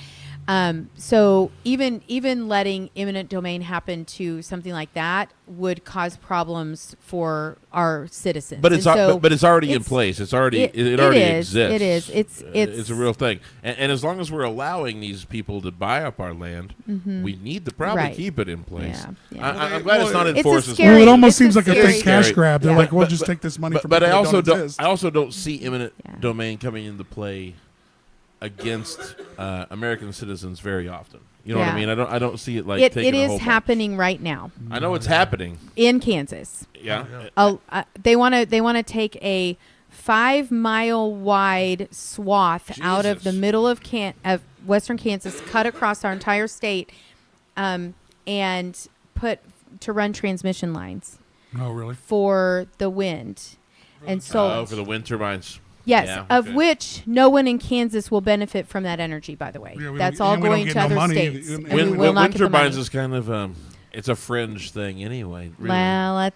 So even letting eminent domain happen to something like that would cause problems for our citizens. But it's already in place. It already exists. It is. It's a real thing. And as long as we're allowing these people to buy up our land, we need to probably keep it in place. Yeah. I'm glad it's not enforced. It almost seems like a fake cash grab. They're like, "Well, just take this money from." But I also don't see eminent domain coming into play against American citizens very often. You know what I mean? I don't see it like taking it a is whole happening right now. I know it's happening in Kansas. Yeah. They want to take a 5-mile wide swath out of the middle of western Kansas, cut across our entire state, and run transmission lines. Oh, really? For the wind, and so for the wind turbines. Yes, which no one in Kansas will benefit from that energy, by the way. That's all going to other states. Wind turbines is kind of It's a fringe thing anyway. Really. Well,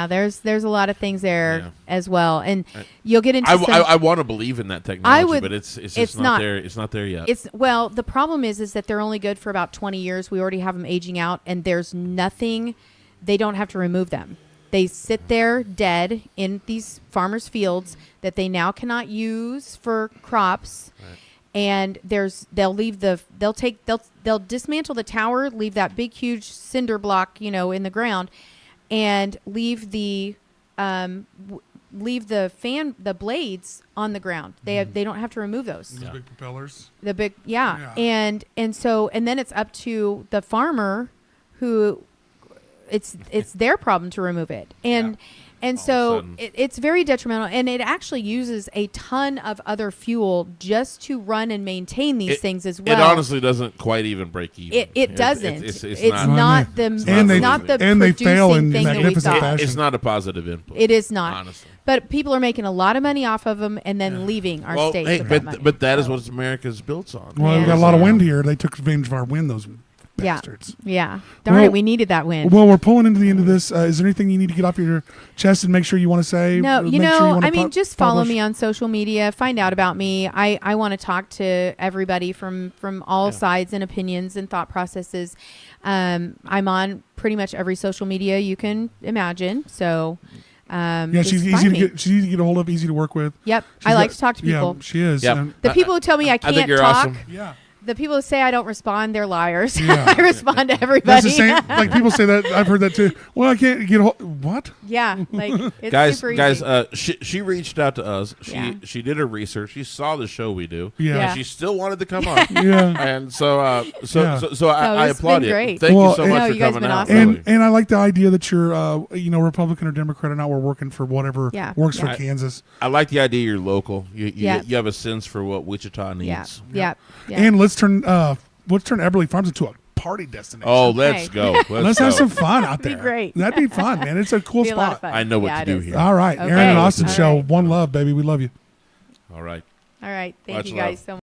there's a lot of things there Yeah. as well, and you'll get into. I want to believe in that technology, but it's just not there. It's not there yet. The problem is that they're only good for about 20 years. We already have them aging out, and there's nothing. They don't have to remove them. They sit there dead in these farmers' fields that they now cannot use for crops. Right. And they'll dismantle the tower, leave that big huge cinder block, in the ground, and leave the blades on the ground. They don't have to remove those. Those big propellers. And then it's up to the farmer who it's their problem to remove it. And so it's very detrimental, and it actually uses a ton of other fuel just to run and maintain these things as well. It honestly doesn't quite even break even. It doesn't. It's not the and they fail in thing magnificent that we thought. fashion. It's not a positive input. It is not. Honestly. But people are making a lot of money off of them and then leaving our state. Hey, with that money. but that is what America's built on. Well, we got a lot of wind here. They took advantage of our wind, those bastards. Yeah. Darn it, we needed that wind. Well, we're pulling into the end of this. Is there anything you need to get off your chest and make sure you want to say? No, just follow me on social media. Find out about me. I want to talk to everybody from all sides and opinions and thought processes. I'm on pretty much every social media you can imagine. So, she's easy to get a hold of, easy to work with. Yep, I like to talk to people. Yeah, she is. Yep. The people who tell me I can't think you're talk. awesome. Yeah. The people who say I don't respond, they're liars. Yeah. I respond to everybody. That's the same. Like people say that. I've heard that too. Well, I can't get a hold. What? Yeah, it's super easy. She reached out to us. She did her research. She saw the show we do. Yeah. And she still wanted to come on. Yeah. And so I applaud you. Great. Thank you so much you for guys coming been out. awesome. And I like the idea that you're Republican or Democrat, and now we're working for whatever works for Kansas. I like the idea you're local. You have a sense for what Wichita needs. Yeah. And let's turn Everly Farms into a party destination. Oh, let's go. Let's have some fun out there. That'd be great. That'd be fun, man. It's a cool Be a lot of spot. fun. I know what to do it is. here. All right. Okay. Aaron and Austin All show. right. One love, baby. We love you. All right. All right. Thank Much you guys love. so much.